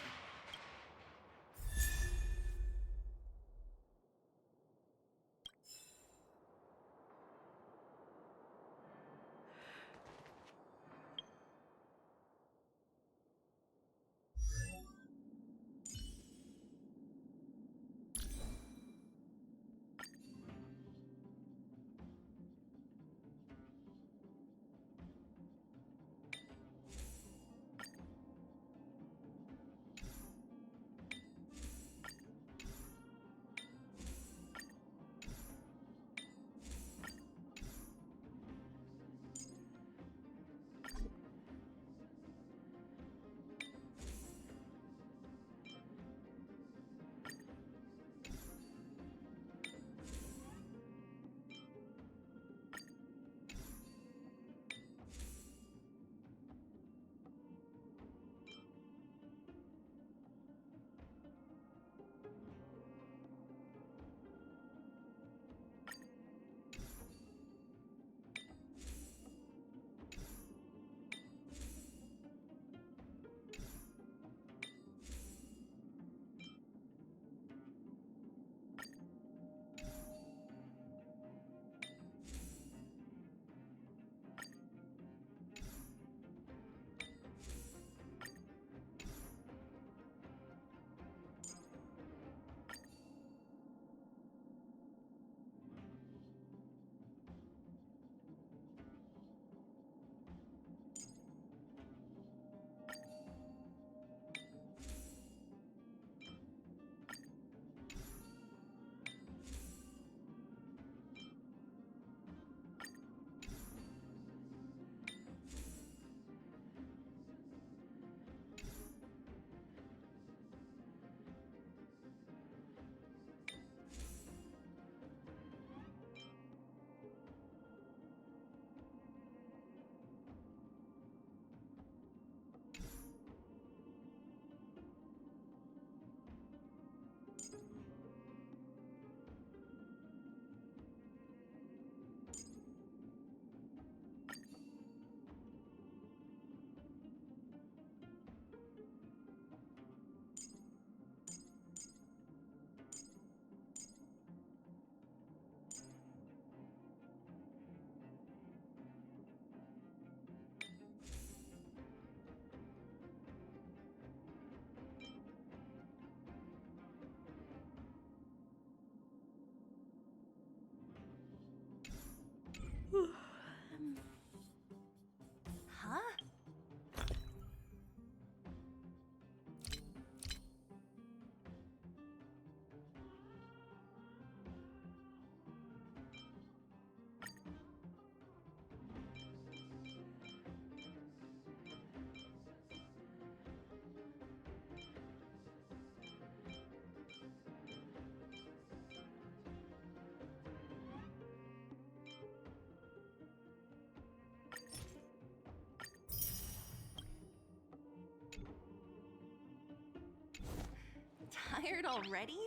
tired already?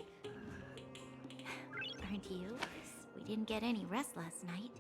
Aren't you? We didn't get any rest last night.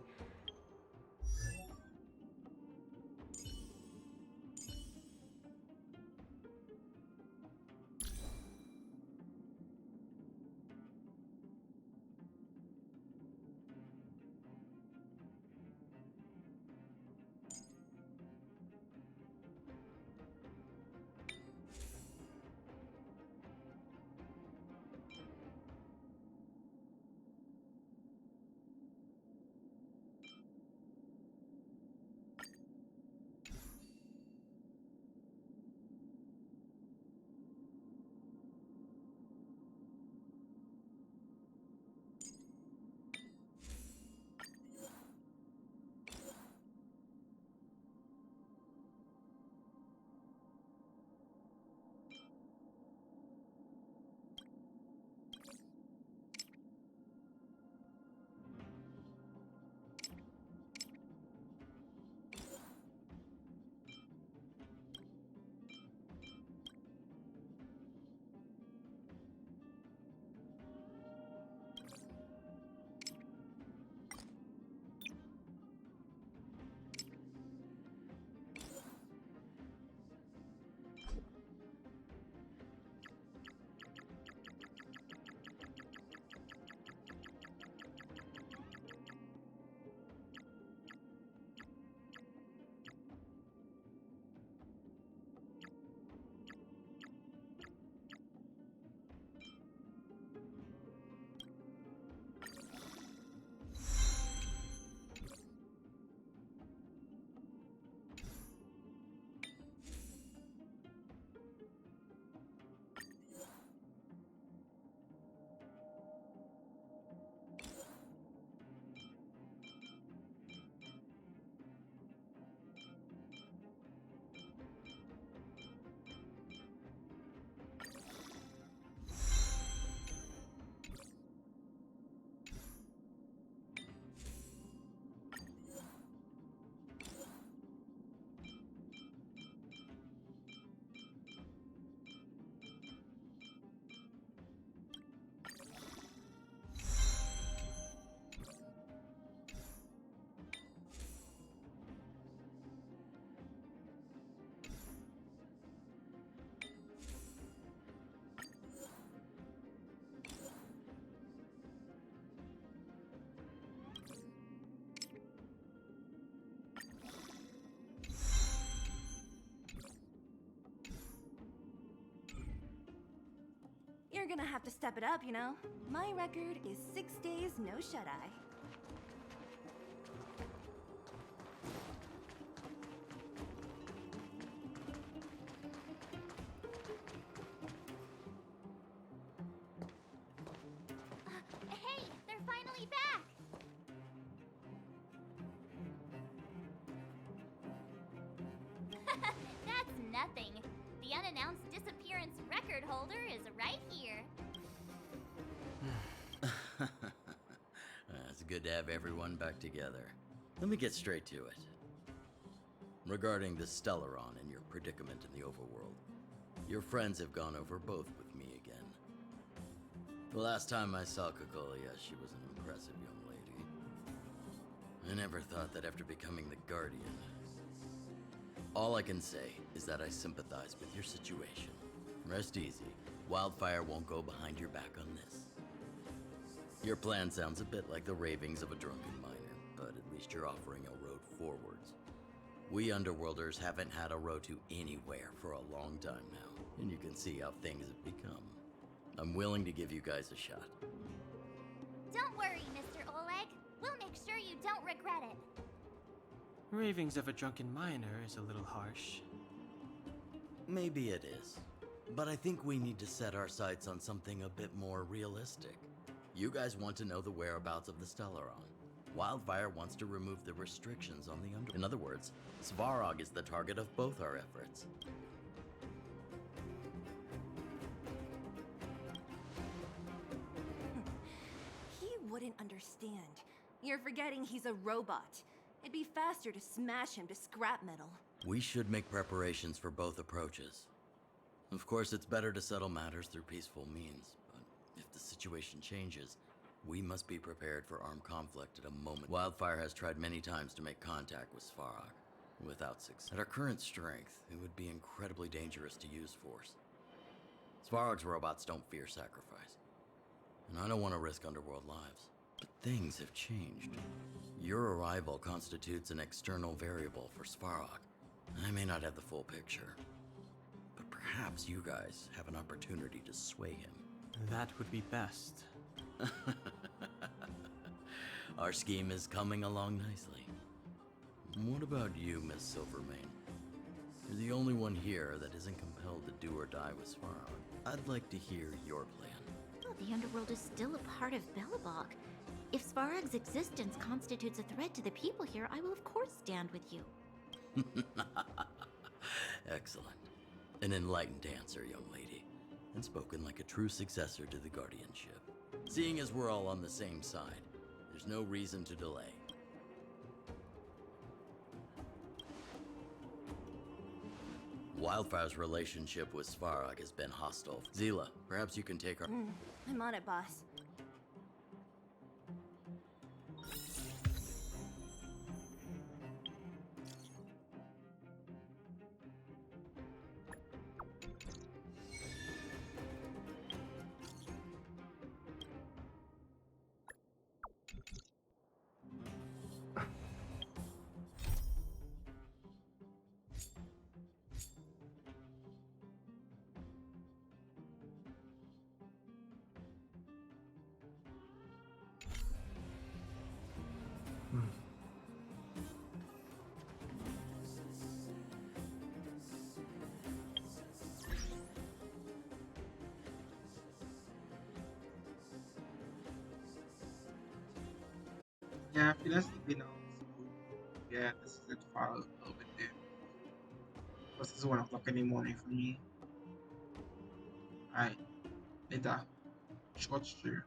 You're gonna have to step it up, you know? My record is 6 days, no shut-eye. Hey, they're finally back! That's nothing. The unannounced disappearance record holder is right here. It's good to have everyone back together. Let me get straight to it. Regarding the Stellaron and your predicament in the overworld, your friends have gone over both with me again. The last time I saw Kokolia, she was an impressive young lady. I never thought that after becoming the Guardian. All I can say is that I sympathize with your situation. Rest easy. Wildfire won't go behind your back on this. Your plan sounds a bit like the ravings of a drunken miner, but at least you're offering a road forwards. We Underworlders haven't had a road to anywhere for a long time now, and you can see how things have become. I'm willing to give you guys a shot. Don't worry, Mr. Oleg. We'll make sure you don't regret it. Ravings of a drunken miner is a little harsh. Maybe it is, but I think we need to set our sights on something a bit more realistic. You guys want to know the whereabouts of the Stellaron. Wildfire wants to remove the restrictions on the Underworld. In other words, Svarog is the target of both our efforts. He wouldn't understand. You're forgetting he's a robot. It'd be faster to smash him to scrap metal. We should make preparations for both approaches. Of course, it's better to settle matters through peaceful means, but if the situation changes, we must be prepared for armed conflict at a moment. Wildfire has tried many times to make contact with Svarog, without success. At our current strength, it would be incredibly dangerous to use force. Svarog's robots don't fear sacrifice, and I don't want to risk underworld lives. But things have changed. Your arrival constitutes an external variable for Svarog. I may not have the full picture, but perhaps you guys have an opportunity to sway him. That would be best. Our scheme is coming along nicely. What about you, Miss Silvermane? You're the only one here that isn't compelled to do or die with Svarog. I'd like to hear your plan. Well, the underworld is still a part of Belobog. If Svarog's existence constitutes a threat to the people here, I will of course stand with you. Excellent. An enlightened answer, young lady, and spoken like a true successor to the guardianship. Seeing as we're all on the same side, there's no reason to delay. Wildfire's relationship with Svarog has been hostile. Zila, perhaps you can take our... I'm on it, boss. Yeah, I feel like sleeping now. So, yeah, this is it for a little bit there. Because it's 1 o'clock in the morning for me. Alright, later. Short stream.